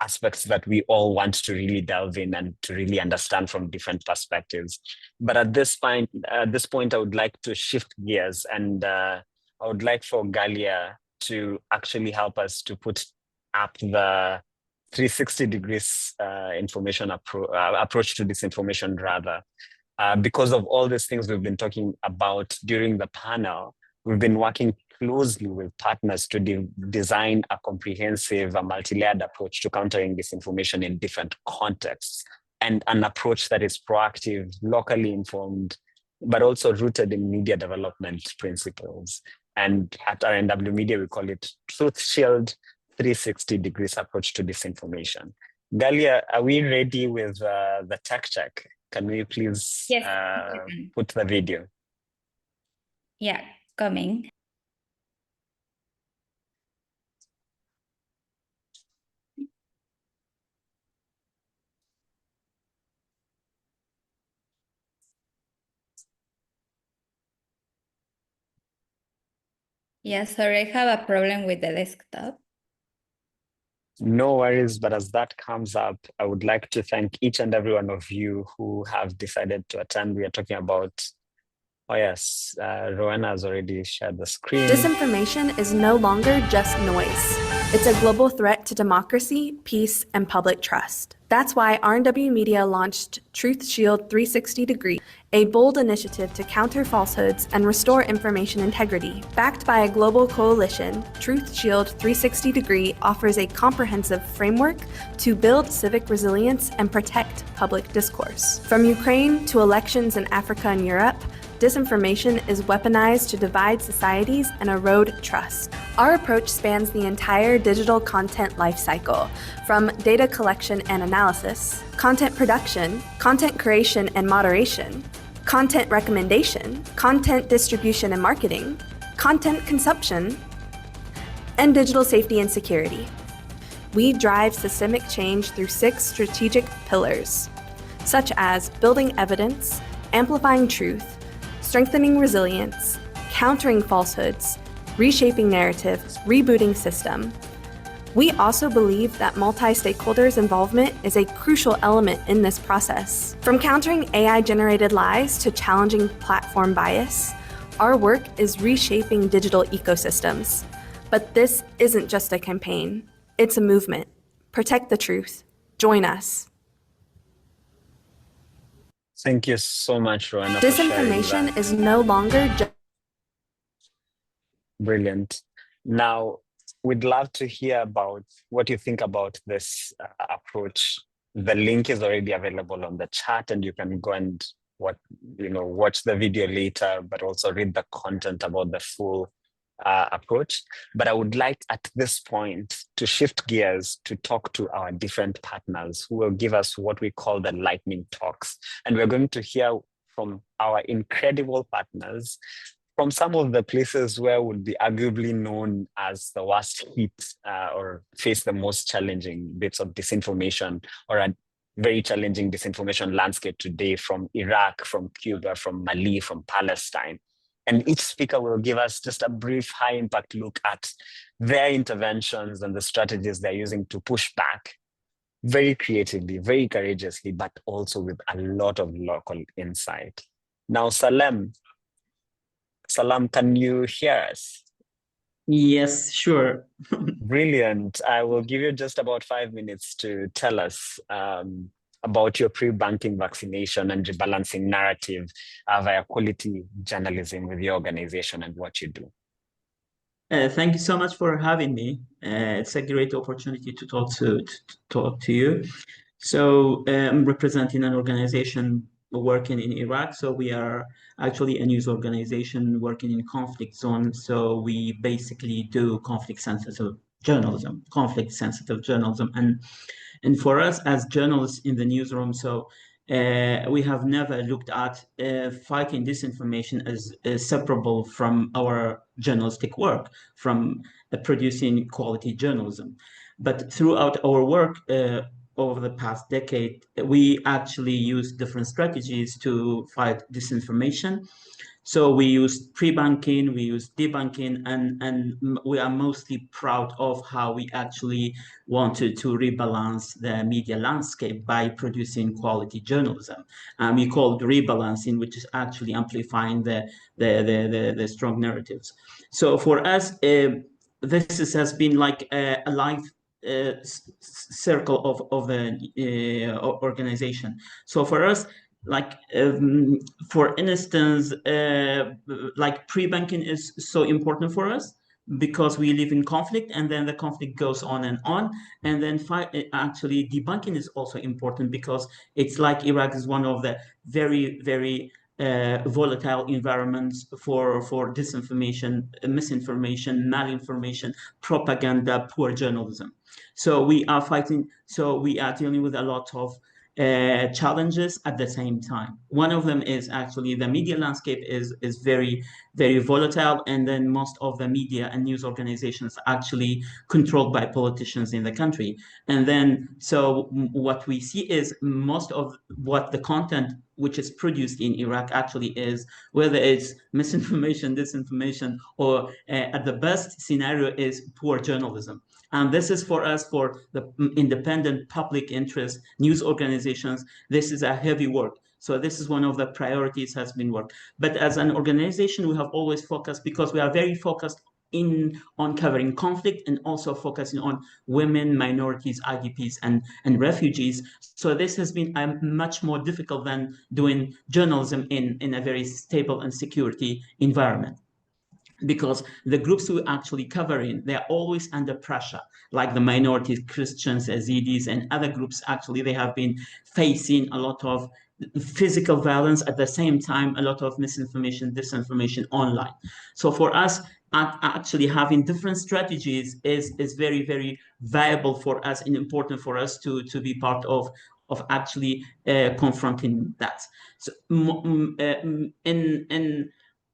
aspects that we all want to really delve in and to really understand from different perspectives. But at this point, I would like to shift gears, and I would like for Galia to actually help us to put up the 360 degrees information approach to disinformation rather. Because of all these things we've been talking about during the panel, we've been working closely with partners to design a comprehensive, multi-layered approach to countering disinformation in different contexts, and an approach that is proactive, locally informed, but also rooted in media development principles. And at RNW Media, we call it Truth Shield 360 degrees approach to disinformation. Galia, are we ready with the tech check? Can we please put the video? Yeah, coming. Yeah, sorry, I have a problem with the desktop. No worries, but as that comes up, I would like to thank each and every one of you who have decided to attend. We are talking about, oh yes, Rowena has already shared the screen. Disinformation is no longer just noise. It's a global threat to democracy, peace, and public trust. That's why RNW Media launched Truth Shield 360 Degree, a bold initiative to counter falsehoods and restore information integrity. Backed by a global coalition, Truth Shield 360 Degree offers a comprehensive framework to build civic resilience and protect public discourse. From Ukraine to elections in Africa and Europe, disinformation is weaponized to divide societies and erode trust. Our approach spans the entire digital content lifecycle, from data collection and analysis, content production, content creation and moderation, content recommendation, content distribution and marketing, content consumption, and digital safety and security. We drive systemic change through 6 strategic pillars, such as building evidence, amplifying truth, strengthening resilience, countering falsehoods, reshaping narrative, rebooting system. We also believe that multi-stakeholders' involvement is a crucial element in this process. From countering AI-generated lies to challenging platform bias, our work is reshaping digital ecosystems. But this isn't just a campaign, it's a movement. Protect the truth. Join us. Thank you so much, Rowena. Disinformation is no longer just... Brilliant. Now, we'd love to hear about what you think about this approach. The link is already available on the chat, and you can go and watch the video later, but also read the content about the full approach. But I would like at this point to shift gears to talk to our different partners who will give us what we call the lightning talks. And we're going to hear from our incredible partners from some of the places where would be arguably known as the worst hit or face the most challenging bits of disinformation, or a very challenging disinformation landscape today, from Iraq, from Cuba, from Mali, from Palestine. And each speaker will give us just a brief high-impact look at their interventions and the strategies they're using to push back very creatively, very courageously, but also with a lot of local insight. Now, Salam, can you hear us? Yes, sure. Brilliant. I will give you just about 5 minutes to tell us about your pre-banking vaccination and rebalancing narrative via quality journalism with your organization and what you do. Thank you so much for having me. It's a great opportunity to talk to you. So I'm representing an organization working in Iraq. So we are actually a news organization working in conflict zones. So we basically do conflict-sensitive journalism. And for us as journalists in the newsroom, so we have never looked at fighting disinformation as separable from our journalistic work, from producing quality journalism. But throughout our work over the past decade, we actually use different strategies to fight disinformation. So we use pre-banking, we use debunking, and we are mostly proud of how we actually wanted to rebalance the media landscape by producing quality journalism. We call it rebalancing, which is actually amplifying the strong narratives. So for us, this has been like a life circle of the organization. So for us, like for instance, like pre-banking is so important for us because we live in conflict, and then the conflict goes on, and then actually debunking is also important because it's like Iraq is one of the very, very volatile environments for disinformation, misinformation, malinformation, propaganda, poor journalism. So we are fighting, so we are dealing with a lot of challenges at the same time. One of them is actually the media landscape is very, very volatile, and then most of the media and news organizations are actually controlled by politicians in the country. And then so what we see is most of what the content which is produced in Iraq actually is, whether it's misinformation, disinformation, or at the best scenario is poor journalism. And this is for us, for the independent public interest news organizations, this is a heavy work. So this is one of the priorities has been work. But as an organization, we have always focused, because we are very focused on covering conflict and also focusing on women, minorities, IDPs, and refugees. So this has been much more difficult than doing journalism in a very stable and security environment, because the groups we actually covering, they're always under pressure, like the minorities, Christians, Yazidis, and other groups. Actually, they have been facing a lot of physical violence, at the same time a lot of misinformation, disinformation online. So for us, actually having different strategies is very, very viable for us and important for us to be part of actually confronting that. So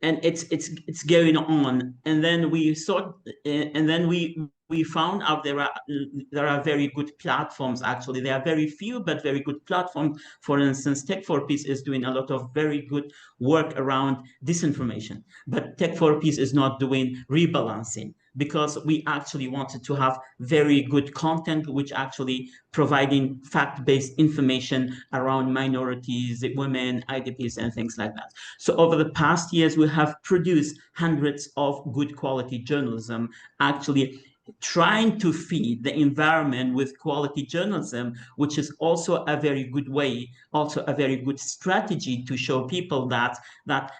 and it's going on, and then we thought, and then we found out there are very good platforms. Actually, there are very few but very good platforms. For instance, Tech for Peace is doing a lot of very good work around disinformation, but Tech for Peace is not doing rebalancing, because we actually wanted to have very good content which actually providing fact-based information around minorities, women, IDPs, and things like that. So over the past years, we have produced hundreds of good quality journalism, actually trying to feed the environment with quality journalism, which is also a very good way, also a very good strategy to show people that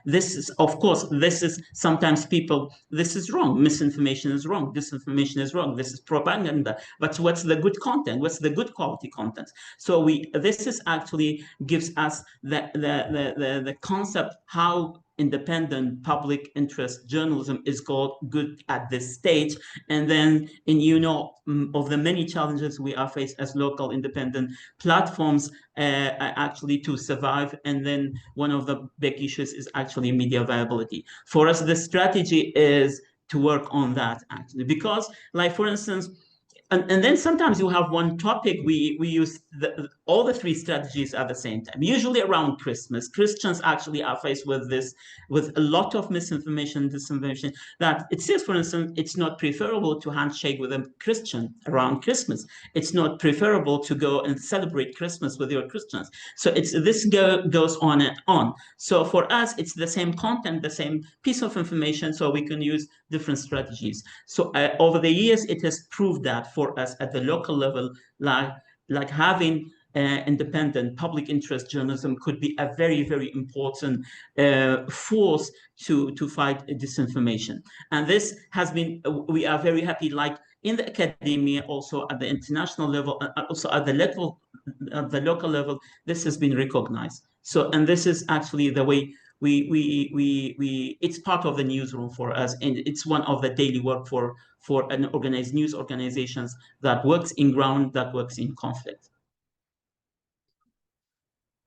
this is, of course, this is sometimes people, this is wrong, misinformation is wrong, disinformation is wrong, this is propaganda, but what's the good content? What's the good quality content? So this is actually gives us the concept how independent public interest journalism is called good at this stage. And then of the many challenges we are faced as local independent platforms actually to survive. And then one of the big issues is actually media viability. For us, the strategy is to work on that actually, because like for instance, and then sometimes you have one topic, we use all the three strategies at the same time. Usually around Christmas, Christians actually are faced with this, with a lot of misinformation, disinformation, that it says, for instance, it's not preferable to handshake with a Christian around Christmas. It's not preferable to go and celebrate Christmas with your Christians. So this goes on and on. So for us, it's the same content, the same piece of information, so we can use different strategies. So over the years, it has proved that for us at the local level, like having independent public interest journalism could be a very, very important force to fight disinformation. And this has been, we are very happy, like in the academia, also at the international level, also at the local level, this has been recognized. So, and this is actually the way it's part of the newsroom for us, and it's one of the daily work for an organized news organizations that works in ground, that works in conflict.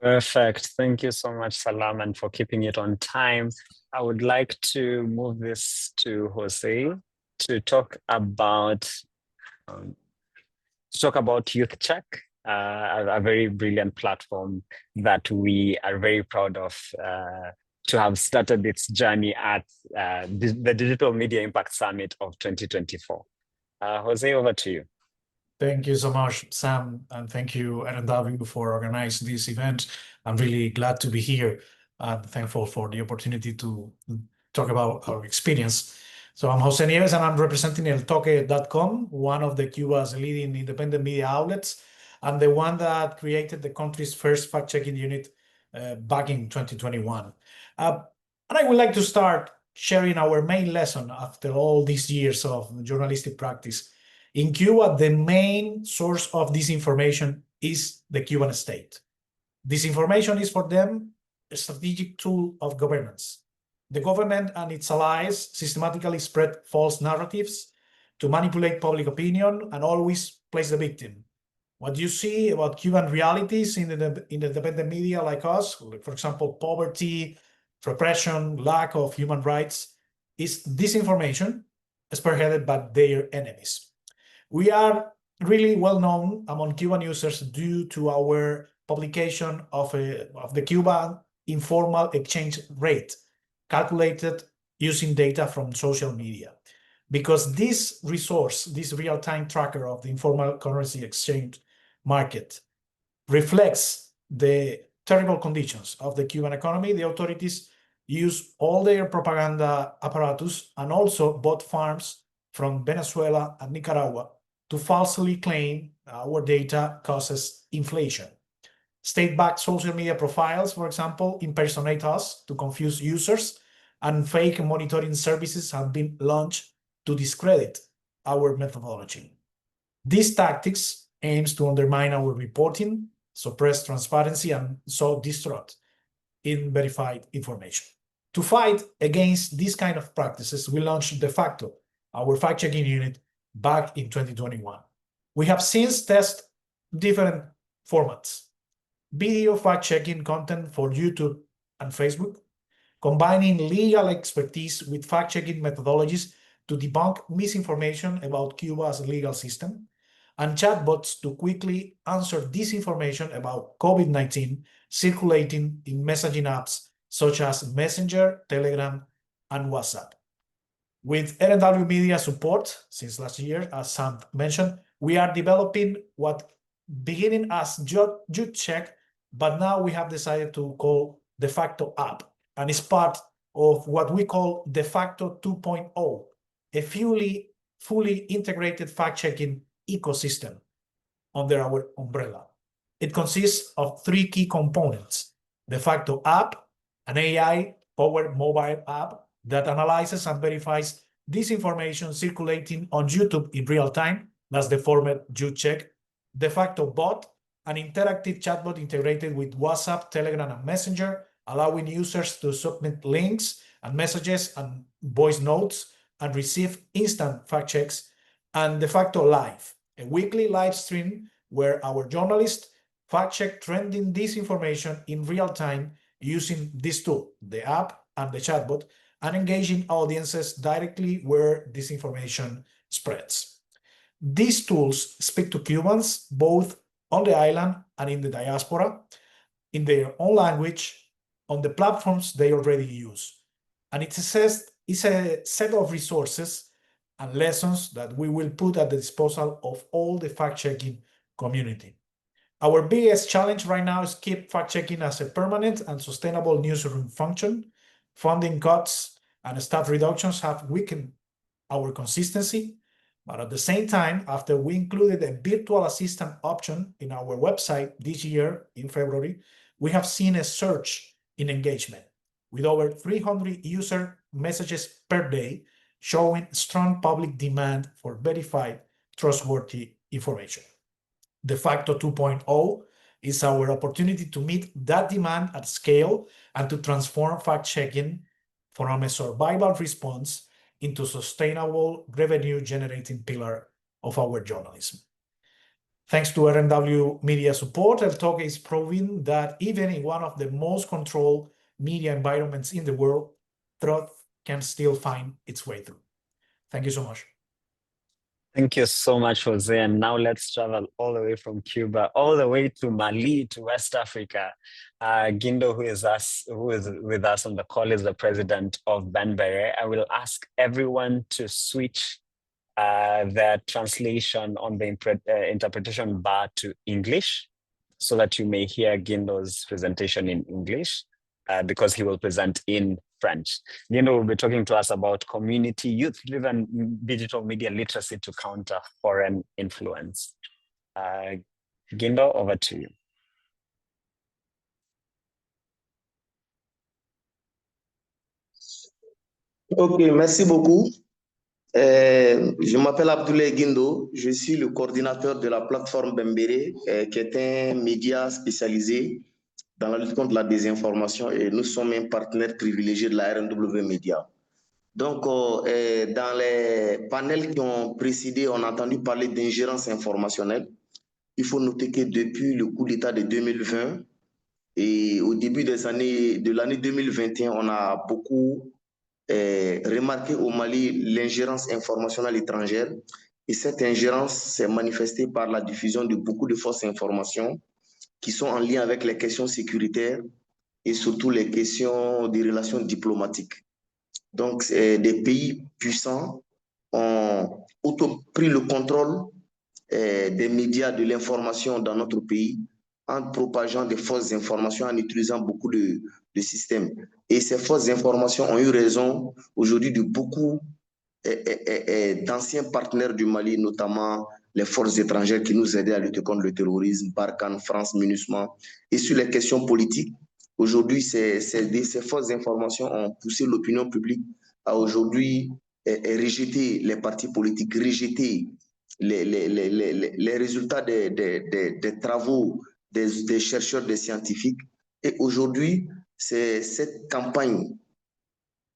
Perfect. Thank you so much, Salam, and for keeping it on time. I would like to move this to José to talk about Youth Check, a very brilliant platform that we are very proud of to have started its journey at the Digital Media Impact Summit of 2024. José, over to you. Thank you so much, Sam, and thank you, RNW, for organizing this event. I'm really glad to be here and thankful for the opportunity to talk about our experience. So I'm José Nieves, and I'm representing eltoque.com, one of the Cuba's leading independent media outlets, and the one that created the country's first fact-checking unit back in 2021. And I would like to start sharing our main lesson after all these years of journalistic practice. In Cuba, the main source of disinformation is the Cuban state. Disinformation is for them a strategic tool of governance. The government and its allies systematically spread false narratives to manipulate public opinion and always place the victim. What you see about Cuban realities in the independent media like us, like for example, poverty, repression, lack of human rights, is disinformation spearheaded by their enemies. We are really well known among Cuban users due to our publication of the Cuban informal exchange rate, calculated using data from social media. Because this resource, this real-time tracker of the informal currency exchange market, reflects the terrible conditions of the Cuban economy, the authorities use all their propaganda apparatus and also bought farms from Venezuela and Nicaragua to falsely claim our data causes inflation. State-backed social media profiles, for example, impersonate us to confuse users, and fake monitoring services have been launched to discredit our methodology. These tactics aims to undermine our reporting, suppress transparency, and sow distrust in verified information. To fight against these kind of practices, we launched De Facto, our fact-checking unit, back in 2021. We have since tested different formats. Video fact-checking content for YouTube and Facebook, combining legal expertise with fact-checking methodologies to debunk misinformation about Cuba's legal system, and chatbots to quickly answer disinformation about COVID-19 circulating in messaging apps such as Messenger, Telegram, and WhatsApp. With RNW Media support since last year, as Sam mentioned, we are developing what beginning as Jut Check, but now we have decided to call De Facto app, and it's part of what we call De Facto 2.0, a fully integrated fact-checking ecosystem under our umbrella. It consists of 3 key components: De Facto app, an AI-powered mobile app that analyzes and verifies disinformation circulating on YouTube in real time. That's the format you check. De Facto bot, an interactive chatbot integrated with WhatsApp, Telegram, and Messenger, allowing users to submit links and messages and voice notes and receive instant fact checks. And De Facto Live, a weekly live stream where our journalists fact check trending disinformation in real time using this tool, the app and the chatbot, and engaging audiences directly where disinformation spreads. These tools speak to Cubans both on the island and in the diaspora, in their own language, on the platforms they already use. And it's a set of resources and lessons that we will put at the disposal of all the fact-checking community. Our biggest challenge right now is keep fact-checking as a permanent and sustainable newsroom function. Funding cuts and staff reductions have weakened our consistency, but at the same time, after we included a virtual assistant option in our website this year in February, we have seen a surge in engagement with over 300 user messages per day, showing strong public demand for verified, trustworthy information. De Facto 2.0 is our opportunity to meet that demand at scale and to transform fact-checking from a survival response into sustainable revenue-generating pillar of our journalism. Thanks to RNW Media support, Toque is proving that even in one of the most controlled media environments in the world, truth can still find its way through. Thank you so much. Thank you so much, Jose. And now let's travel all the way from Cuba, all the way to Mali, to West Africa. Gindo, who is with us on the call, is the president of Banbere. I will ask everyone to switch their translation on the interpretation bar to English so that you may hear Gindo's presentation in English because he will present in French. Gindo will be talking to us about community youth-driven digital media literacy to counter foreign influence. Gindo, over to you. Ok, merci beaucoup. Je m'appelle Abdoulaye Guindo, je suis le coordinateur de la plateforme Bembere, qui est un média spécialisé dans la lutte contre la désinformation et nous sommes un partenaire privilégié de la RNW Media. Donc, dans les panels qui ont précédé, on a entendu parler d'ingérence informationnelle. Il faut noter que depuis le coup d'État de 2020 et au début de l'année 2021, on a beaucoup remarqué au Mali l'ingérence informationnelle étrangère. Et cette ingérence s'est manifestée par la diffusion de beaucoup de fausses informations qui sont en lien avec les questions sécuritaires et surtout les questions des relations diplomatiques. Donc, des pays puissants ont pris le contrôle des médias de l'information dans notre pays en propageant des fausses informations, en utilisant beaucoup de systèmes. Et ces fausses informations ont eu raison aujourd'hui de beaucoup d'anciens partenaires du Mali, notamment les forces étrangères qui nous aidaient à lutter contre le terrorisme, Barkhane, France, MINUSMA. Et sur les questions politiques, aujourd'hui, ces fausses informations ont poussé l'opinion publique à aujourd'hui rejeter les partis politiques, rejeter les résultats des travaux des chercheurs, des scientifiques. Et aujourd'hui, cette campagne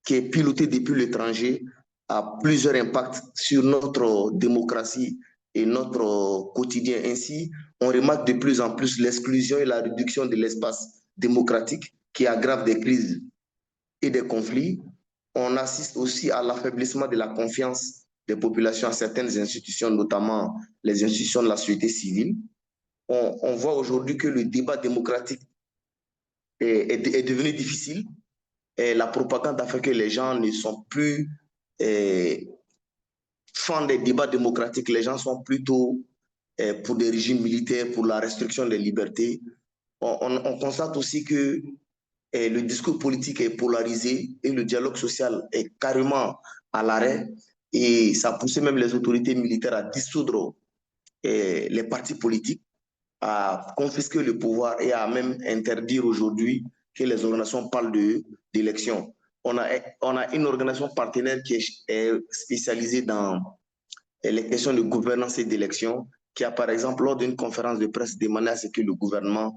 qui est pilotée depuis l'étranger a plusieurs impacts sur notre démocratie et notre quotidien. Ainsi, on remarque de plus en plus l'exclusion et la réduction de l'espace démocratique qui aggrave des crises et des conflits. On assiste aussi à l'affaiblissement de la confiance des populations à certaines institutions, notamment les institutions de la société civile. On voit aujourd'hui que le débat démocratique est devenu difficile. Et la propagande a fait que les gens ne sont plus fans des débats démocratiques. Les gens sont plutôt pour des régimes militaires, pour la restriction des libertés. On constate aussi que le discours politique est polarisé et le dialogue social est carrément à l'arrêt. Et ça a poussé même les autorités militaires à dissoudre les partis politiques, à confisquer le pouvoir et à même interdire aujourd'hui que les organisations parlent d'élections. On a une organisation partenaire qui est spécialisée dans les questions de gouvernance et d'élections, qui a par exemple, lors d'une conférence de presse, demandé à ce que le gouvernement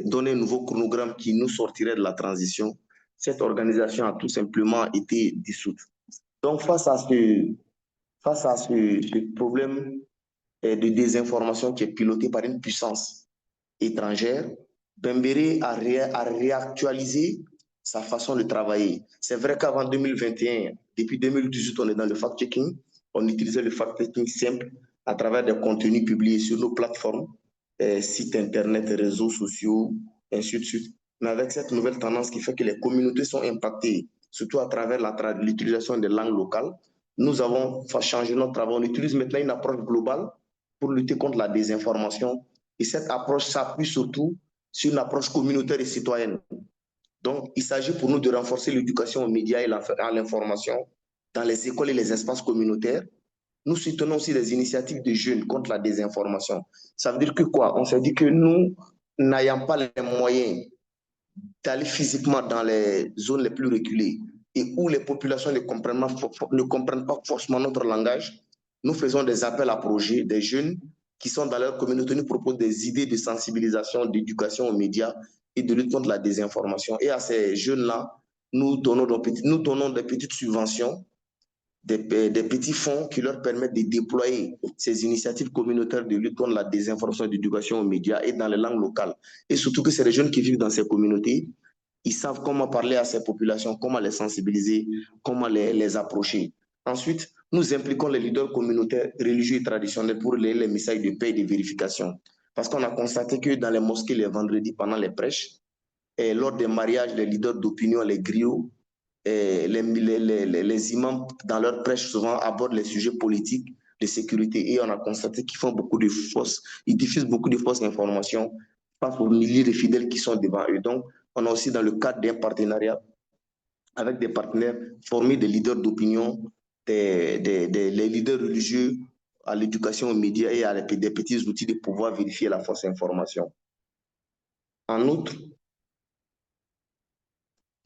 donne un nouveau chronogramme qui nous sortirait de la transition. Cette organisation a tout simplement été dissoute. Donc face à ce problème de désinformation qui est piloté par une puissance étrangère, Bembere a réactualisé sa façon de travailler. C'est vrai qu'avant 2021, depuis 2018, on est dans le fact-checking. On utilisait le fact-checking simple à travers des contenus publiés sur nos plateformes, sites internet, réseaux sociaux, ainsi de suite. Mais avec cette nouvelle tendance qui fait que les communautés sont impactées, surtout à travers l'utilisation des langues locales, nous avons changé notre travail. On utilise maintenant une approche globale pour lutter contre la désinformation. Et cette approche s'appuie surtout sur une approche communautaire et citoyenne. Donc, il s'agit pour nous de renforcer l'éducation aux médias et à l'information dans les écoles et les espaces communautaires. Nous soutenons aussi les initiatives de jeunes contre la désinformation. Ça veut dire que quoi? On s'est dit que nous n'ayons pas les moyens d'aller physiquement dans les zones les plus reculées et où les populations ne comprennent pas forcément notre langage. Nous faisons des appels à projets, des jeunes qui sont dans leur communauté nous proposent des idées de sensibilisation, d'éducation aux médias et de lutte contre la désinformation. Et à ces jeunes-là, nous donnons des petites subventions, des petits fonds qui leur permettent de déployer ces initiatives communautaires de lutte contre la désinformation et d'éducation aux médias et dans les langues locales. Et surtout que c'est les jeunes qui vivent dans ces communautés, ils savent comment parler à ces populations, comment les sensibiliser, comment les approcher. Ensuite, nous impliquons les leaders communautaires, religieux et traditionnels pour les messages de paix et de vérification. Parce qu'on a constaté que dans les mosquées, les vendredis, pendant les prêches, et lors des mariages, les leaders d'opinion, les griots, les imams, dans leurs prêches, souvent abordent les sujets politiques, de sécurité. Et on a constaté qu'ils font ils diffusent beaucoup de fausses informations face aux milliers de fidèles qui sont devant eux. Donc, on a aussi, dans le cadre d'un partenariat avec des partenaires, former des leaders d'opinion, les leaders religieux à l'éducation aux médias et à des petits outils de pouvoir vérifier la fausse information. En outre,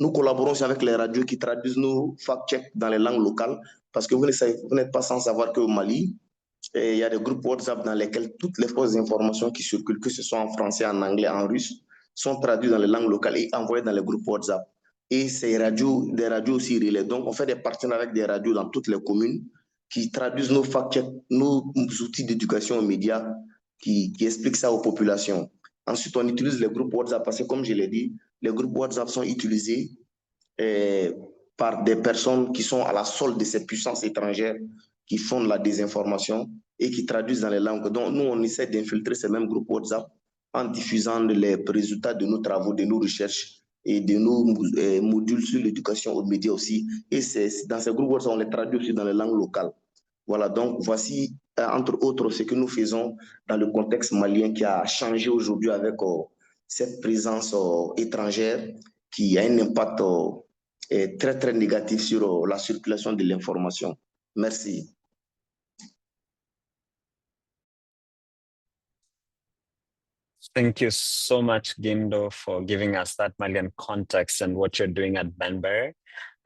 nous collaborons aussi avec les radios qui traduisent nos fact-checks dans les langues locales, parce que vous n'êtes pas sans savoir qu'au Mali, il y a des groupes WhatsApp dans lesquels toutes les fausses informations qui circulent, que ce soit en français, en anglais, en russe, sont traduites dans les langues locales et envoyées dans les groupes WhatsApp. Et ces radios, des radios aussi relais. Donc, on fait des partenariats avec des radios dans toutes les communes qui traduisent nos fact-checks, nos outils d'éducation aux médias, qui expliquent ça aux populations. Ensuite, on utilise les groupes WhatsApp parce que, comme je l'ai dit, les groupes WhatsApp sont utilisés par des personnes qui sont à la solde de ces puissances étrangères qui font de la désinformation et qui traduisent dans les langues. Donc, nous, on essaie d'infiltrer ces mêmes groupes WhatsApp en diffusant les résultats de nos travaux, de nos recherches et de nos modules sur l'éducation aux médias aussi. Et dans ces groupes WhatsApp, on les traduit aussi dans les langues locales. Voilà, donc voici, entre autres, ce que nous faisons dans le contexte malien qui a changé aujourd'hui avec cette présence étrangère qui a un impact très, très négatif sur la circulation de l'information. Merci. Thank you so much, Gindo, for giving us that Malian context and what you're doing at Banbury.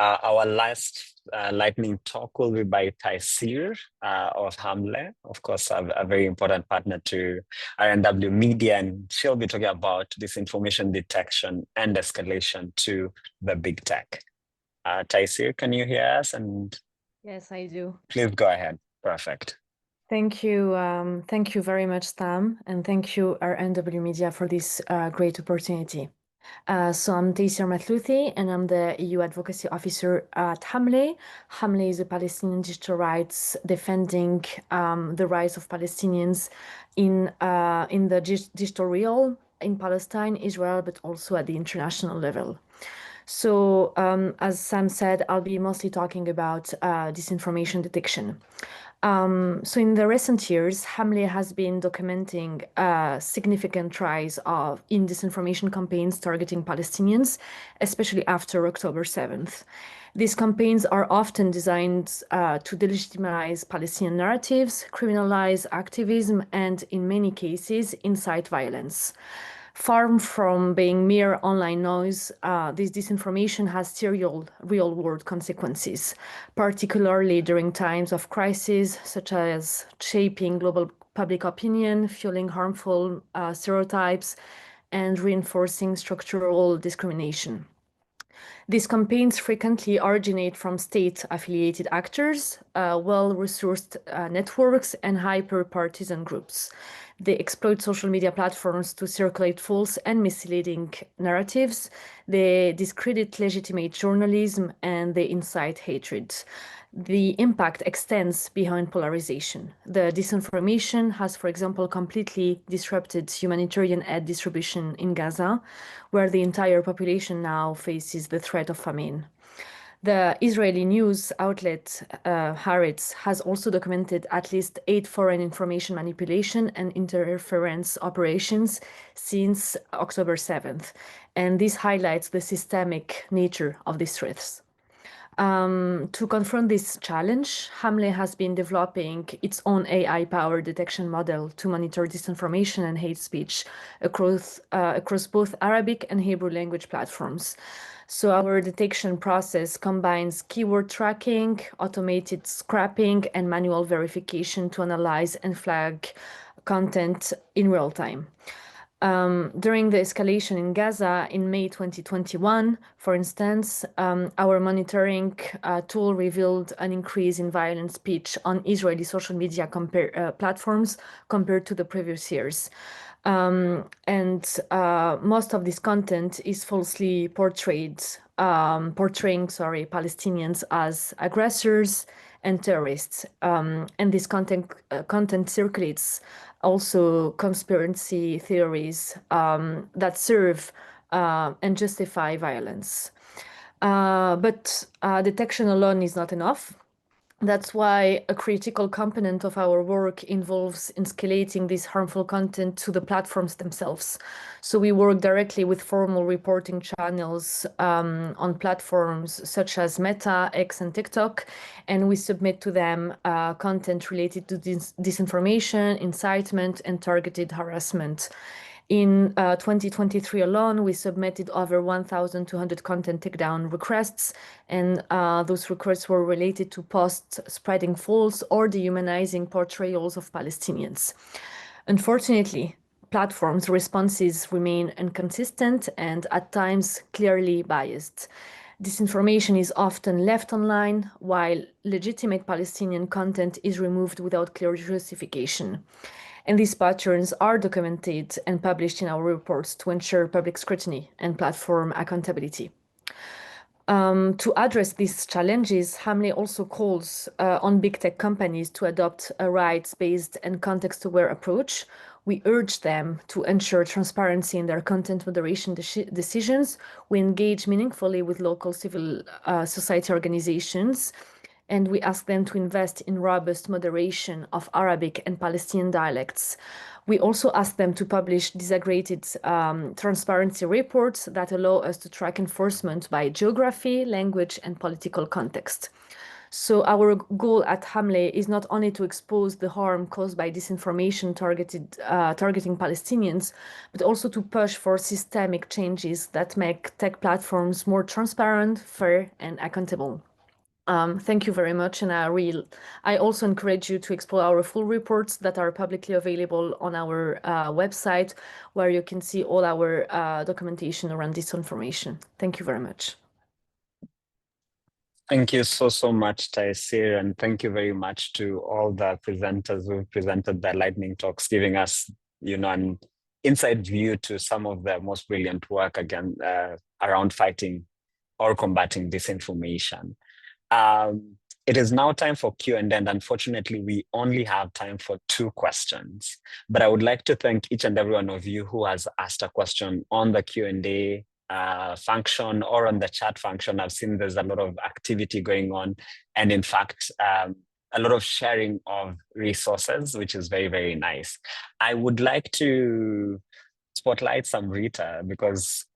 Our last lightning talk will be by Taisir of Hamle, of course, a very important partner to RNW Media, and she'll be talking about disinformation detection and escalation to the big tech. Taisir, can you hear us? And yes, I do. Please go ahead. Perfect. Thank you. Thank you very much, Sam, and thank you, RNW Media, for this great opportunity. So I'm Taisir Matlouthi, and I'm the EU Advocacy Officer at Hamle. Hamle is a Palestinian digital rights defending the rights of Palestinians in the digital realm in Palestine, Israel, but also at the international level. So as Sam said, I'll be mostly talking about disinformation detection. So in the recent years, Hamle has been documenting a significant rise in disinformation campaigns targeting Palestinians, especially after October 7th. These campaigns are often designed to delegitimize Palestinian narratives, criminalize activism, and in many cases, incite violence. Far from being mere online noise, this disinformation has serial, real-world consequences, particularly during times of crisis, such as shaping global public opinion, fueling harmful stereotypes, and reinforcing structural discrimination. These campaigns frequently originate from state-affiliated actors, well-resourced networks, and hyper-partisan groups. They exploit social media platforms to circulate false and misleading narratives. They discredit legitimate journalism, and they incite hatred. The impact extends beyond polarization. The disinformation has, for example, completely disrupted humanitarian aid distribution in Gaza, where the entire population now faces the threat of famine. The Israeli news outlet Haaretz has also documented at least 8 foreign information manipulation and interference operations since October 7th, and this highlights the systemic nature of these threats. To confront this challenge, Hamle has been developing its own AI-powered detection model to monitor disinformation and hate speech across both Arabic and Hebrew language platforms. So our detection process combines keyword tracking, automated scrapping, and manual verification to analyze and flag content in real time. During the escalation in Gaza in May 2021, for instance, our monitoring tool revealed an increase in violent speech on Israeli social media platforms compared to the previous years. Most of this content is falsely portraying Palestinians as aggressors and terrorists. And this content circulates also conspiracy theories that serve and justify violence. But detection alone is not enough. That's why a critical component of our work involves escalating this harmful content to the platforms themselves. So we work directly with formal reporting channels on platforms such as Meta, X, and TikTok, and we submit to them content related to disinformation, incitement, and targeted harassment. In 2023 alone, we submitted over 1,200 content takedown requests, and those requests were related to posts spreading false or dehumanizing portrayals of Palestinians. Unfortunately, platforms' responses remain inconsistent and at times clearly biased. Disinformation is often left online, while legitimate Palestinian content is removed without clear justification. And these patterns are documented and published in our reports to ensure public scrutiny and platform accountability. To address these challenges, Hamle also calls on big tech companies to adopt a rights-based and context-aware approach. We urge them to ensure transparency in their content moderation decisions. We engage meaningfully with local civil society organizations, and we ask them to invest in robust moderation of Arabic and Palestinian dialects. We also ask them to publish disaggregated transparency reports that allow us to track enforcement by geography, language, and political context. So our goal at Hamle is not only to expose the harm caused by disinformation targeting Palestinians, but also to push for systemic changes that make tech platforms more transparent, fair, and accountable. Thank you very much, and I also encourage you to explore our full reports that are publicly available on our website, where you can see all our documentation around disinformation. Thank you very much. Thank you so much, Taisir, and thank you very much to all the presenters who presented their lightning talks, giving us, an inside view to some of the most brilliant work again around fighting or combating disinformation. It is now time for Q&A, and unfortunately, we only have time for 2 questions. But I would like to thank each and every one of you who has asked a question on the Q&A function or on the chat function. I've seen there's a lot of activity going on, and in fact, a lot of sharing of resources, which is very, very nice. I would like to spotlight Samrita because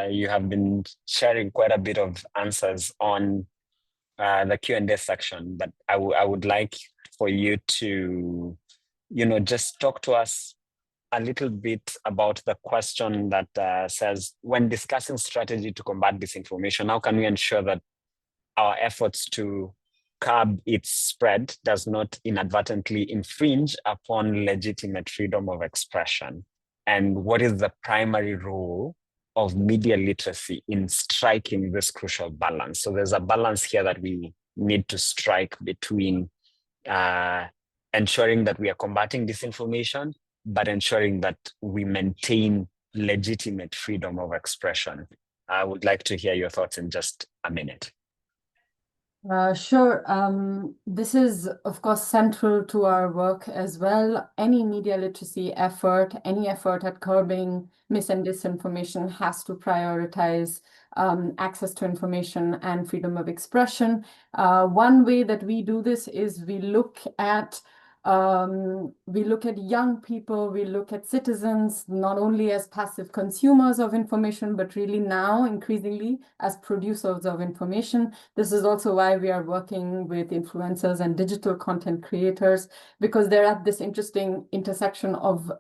you have been sharing quite a bit of answers on the Q&A section, but I would like for you to, just talk to us a little bit about the question that says, when discussing strategy to combat disinformation, how can we ensure that our efforts to curb its spread does not inadvertently infringe upon legitimate freedom of expression? And what is the primary role of media literacy in striking this crucial balance? So there's a balance here that we need to strike between ensuring that we are combating disinformation, but ensuring that we maintain legitimate freedom of expression. I would like to hear your thoughts in just a minute. Sure. This is, of course, central to our work as well. Any media literacy effort, any effort at curbing mis and disinformation has to prioritize access to information and freedom of expression. One way that we do this is we look at young people, we look at citizens, not only as passive consumers of information, but really now increasingly as producers of information. This is also why we are working with influencers and digital content creators, because they're at this interesting intersection of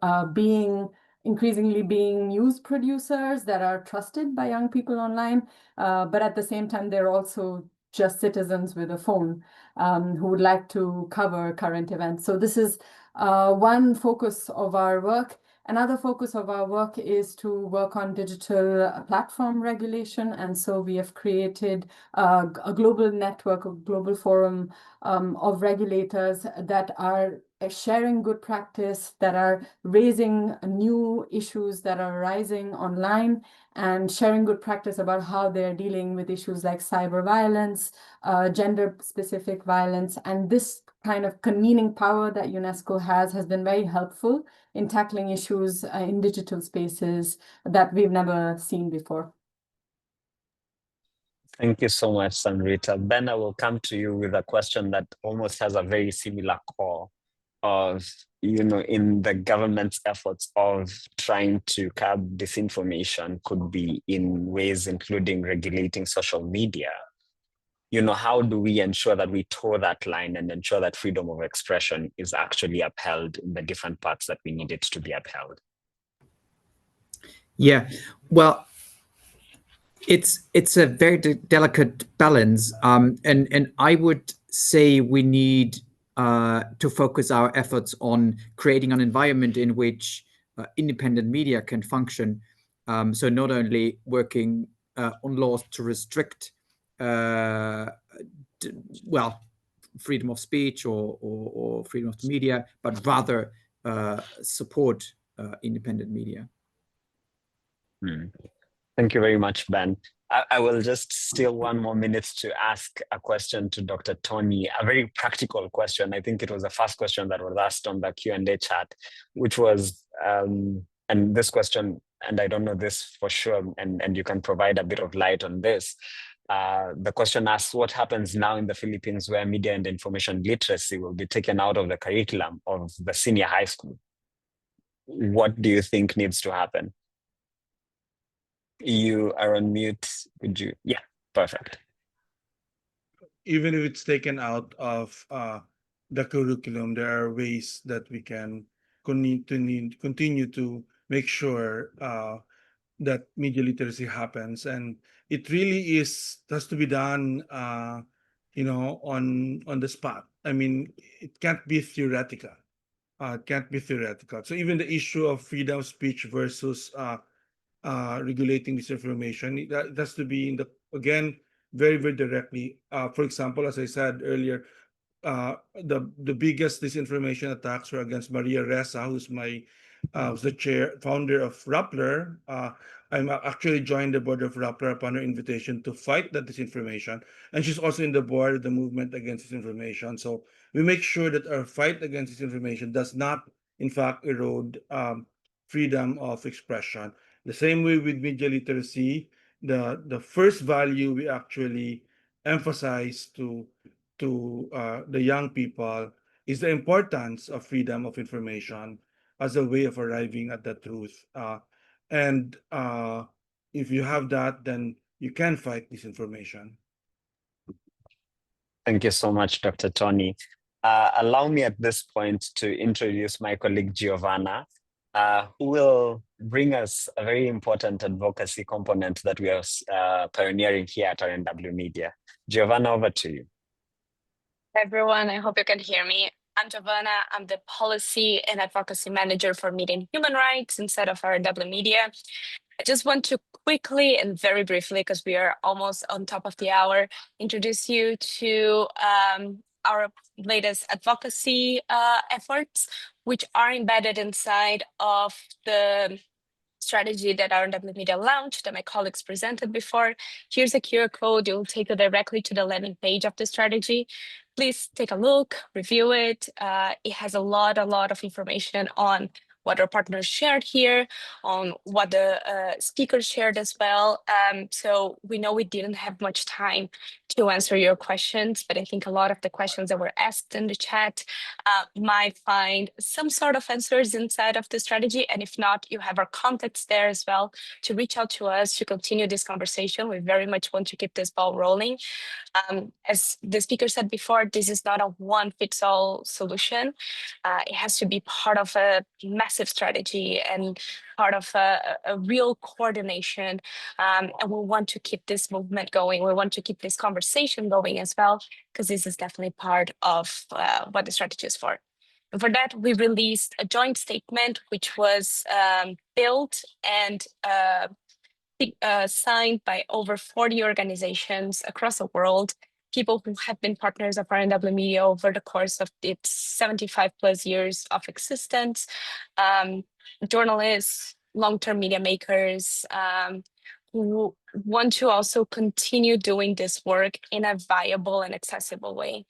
increasingly being news producers that are trusted by young people online, but at the same time, they're also just citizens with a phone who would like to cover current events. So this is one focus of our work. Another focus of our work is to work on digital platform regulation. And so we have created a global network, a global forum of regulators that are sharing good practice, that are raising new issues that are arising online, and sharing good practice about how they're dealing with issues like cyber violence, gender-specific violence. And this kind of convening power that UNESCO has been very helpful in tackling issues in digital spaces that we've never seen before. Thank you so much, Samrita. Ben, I will come to you with a question that almost has a very similar core of, in the government's efforts of trying to curb disinformation could be in ways including regulating social media. How do we ensure that we toe that line and ensure that freedom of expression is actually upheld in the different parts that we need it to be upheld? Yeah, well, it's a very delicate balance, and I would say we need to focus our efforts on creating an environment in which independent media can function. So not only working on laws to restrict, freedom of speech or freedom of the media, but rather support independent media. Thank you very much, Ben. I will just steal 1 more minute to ask a question to Dr. Tony, a very practical question. I think it was the first question that was asked on the Q&A chat, which was, and this question, and I don't know this for sure, and you can provide a bit of light on this. The question asks, what happens now in the Philippines where media and information literacy will be taken out of the curriculum of the senior high school? What do you think needs to happen? You are on mute. Would you? Yeah, perfect. Even if it's taken out of the curriculum, there are ways that we can continue to make sure that media literacy happens, and it really has to be done, on the spot. I mean, it can't be theoretical. So even the issue of freedom of speech versus regulating disinformation, that has to be again, very, very directly. For example, as I said earlier, the biggest disinformation attacks were against Maria Ressa, who's the founder of Rappler. I'm actually joined the board of Rappler upon her invitation to fight that disinformation, and she's also in the board of the movement against disinformation. So we make sure that our fight against disinformation does not, in fact, erode freedom of expression. The same way with media literacy, the first value we actually emphasize to the young people is the importance of freedom of information as a way of arriving at the truth. And if you have that, then you can fight disinformation. Thank you so much, Dr. Tony. Allow me at this point to introduce my colleague Giovanna, who will bring us a very important advocacy component that we are pioneering here at RNW Media. Giovanna, over to you. Hi, everyone. I hope you can hear me. I'm Giovanna. I'm the Policy and Advocacy Manager for Media and Human Rights inside of RNW Media. I just want to quickly and very briefly, because we are almost on top of the hour, introduce you to our latest advocacy efforts, which are embedded inside of the strategy that RNW Media launched that my colleagues presented before. Here's a QR code. It will take you directly to the landing page of the strategy. Please take a look, review it. It has a lot of information on what our partners shared here, on what the speakers shared as well. So we know we didn't have much time to answer your questions, but I think a lot of the questions that were asked in the chat might find some sort of answers inside of the strategy. And if not, you have our contacts there as well to reach out to us to continue this conversation. We very much want to keep this ball rolling. As the speaker said before, this is not a one-fits-all solution. It has to be part of a massive strategy and part of a real coordination. And we want to keep this movement going. We want to keep this conversation going as well, because this is definitely part of what the strategy is for. And for that, we released a joint statement, which was built and signed by over 40 organizations across the world, people who have been partners of RNW Media over the course of its 75 plus years of existence, journalists, long-term media makers, who want to also continue doing this work in a viable and accessible way.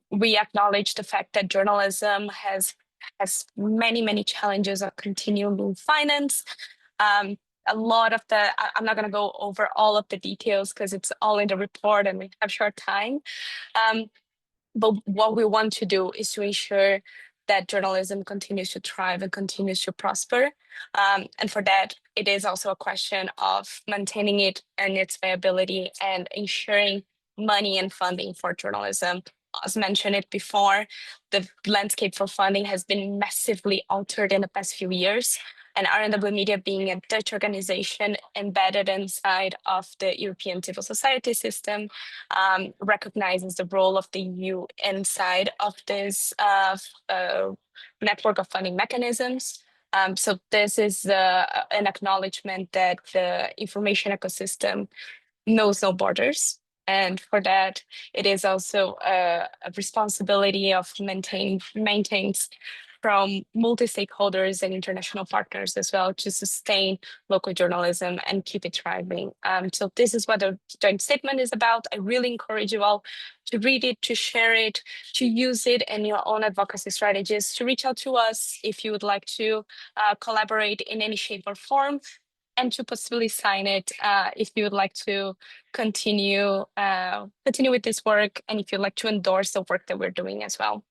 We acknowledge the fact that journalism has many challenges of continuing finance. a lot of I'm not going to go over all of the details because it's all in the report and we have short time. But what we want to do is to ensure that journalism continues to thrive and continues to prosper. And for that, it is also a question of maintaining it and its viability and ensuring money and funding for journalism. As mentioned it before, the landscape for funding has been massively altered in the past few years. And RNW Media, being a Dutch organization embedded inside of the European civil society system, recognizes the role of the EU inside of this network of funding mechanisms. So this is an acknowledgement that the information ecosystem knows no borders. And for that, it is also a responsibility of maintains from multi-stakeholders and international partners as well to sustain local journalism and keep it thriving. So this is what the joint statement is about. I really encourage you all to read it, to share it, to use it in your own advocacy strategies, to reach out to us if you would like to collaborate in any shape or form, and to possibly sign it if you would like to continue with this work, and if you'd like to endorse the work that we're doing as well.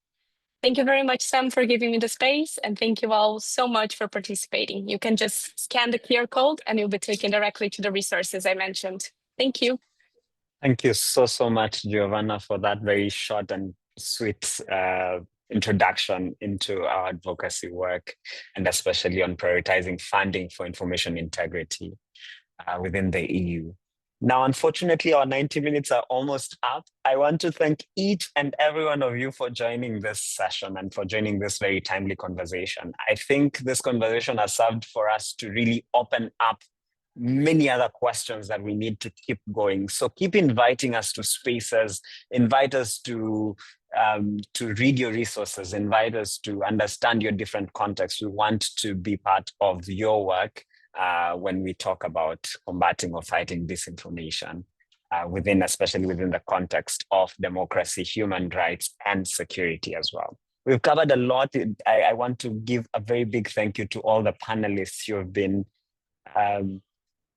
Thank you very much, Sam, for giving me the space, and thank you all so much for participating. You can just scan the QR code and you'll be taken directly to the resources I mentioned. Thank you. Thank you so much, Giovanna, for that very short and sweet introduction into our advocacy work, and especially on prioritizing funding for information integrity within the EU. Now, unfortunately, our 90 minutes are almost up. I want to thank each and every one of you for joining this session and for joining this very timely conversation. I think this conversation has served for us to really open up many other questions that we need to keep going. So keep inviting us to spaces, invite us to read your resources, invite us to understand your different contexts. We want to be part of your work when we talk about combating or fighting disinformation especially within the context of democracy, human rights, and security as well. We've covered a lot. I want to give a very big thank you to all the panelists.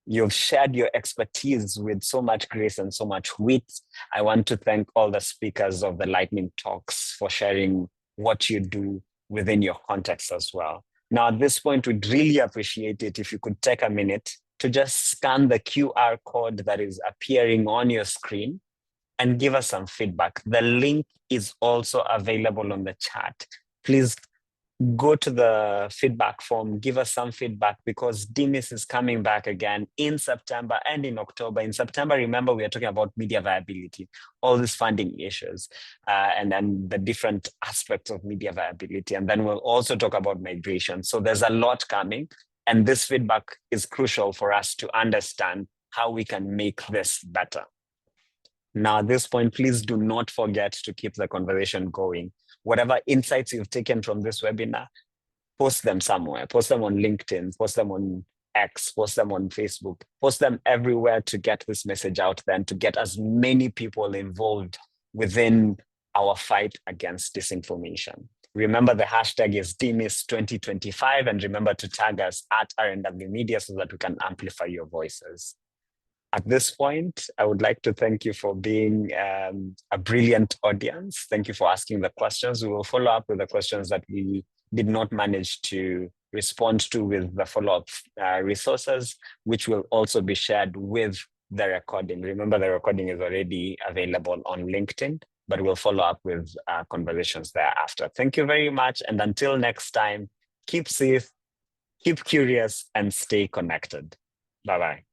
You've shared your expertise with so much grace and so much wit. I want to thank all the speakers of the lightning talks for sharing what you do within your context as well. Now, at this point, we'd really appreciate it if you could take a minute to just scan the QR code that is appearing on your screen and give us some feedback. The link is also available on the chat. Please go to the feedback form, give us some feedback, because DMIS is coming back again in September and in October. In September, remember, we are talking about media viability, all these funding issues, and then the different aspects of media viability. And then we'll also talk about migration. So there's a lot coming, and this feedback is crucial for us to understand how we can make this better. Now, at this point, please do not forget to keep the conversation going. Whatever insights you've taken from this webinar, post them somewhere. Post them on LinkedIn, post them on X, post them on Facebook, post them everywhere to get this message out there and to get as many people involved within our fight against disinformation. Remember, the hashtag is DMIS 2025, and remember to tag us at RNW Media so that we can amplify your voices. At this point, I would like to thank you for being a brilliant audience. Thank you for asking the questions. We will follow up with the questions that we did not manage to respond to with the follow-up resources, which will also be shared with the recording. Remember, the recording is already available on LinkedIn, but we'll follow up with conversations thereafter. Thank you very much. And until next time, keep safe, keep curious, and stay connected. Bye-bye.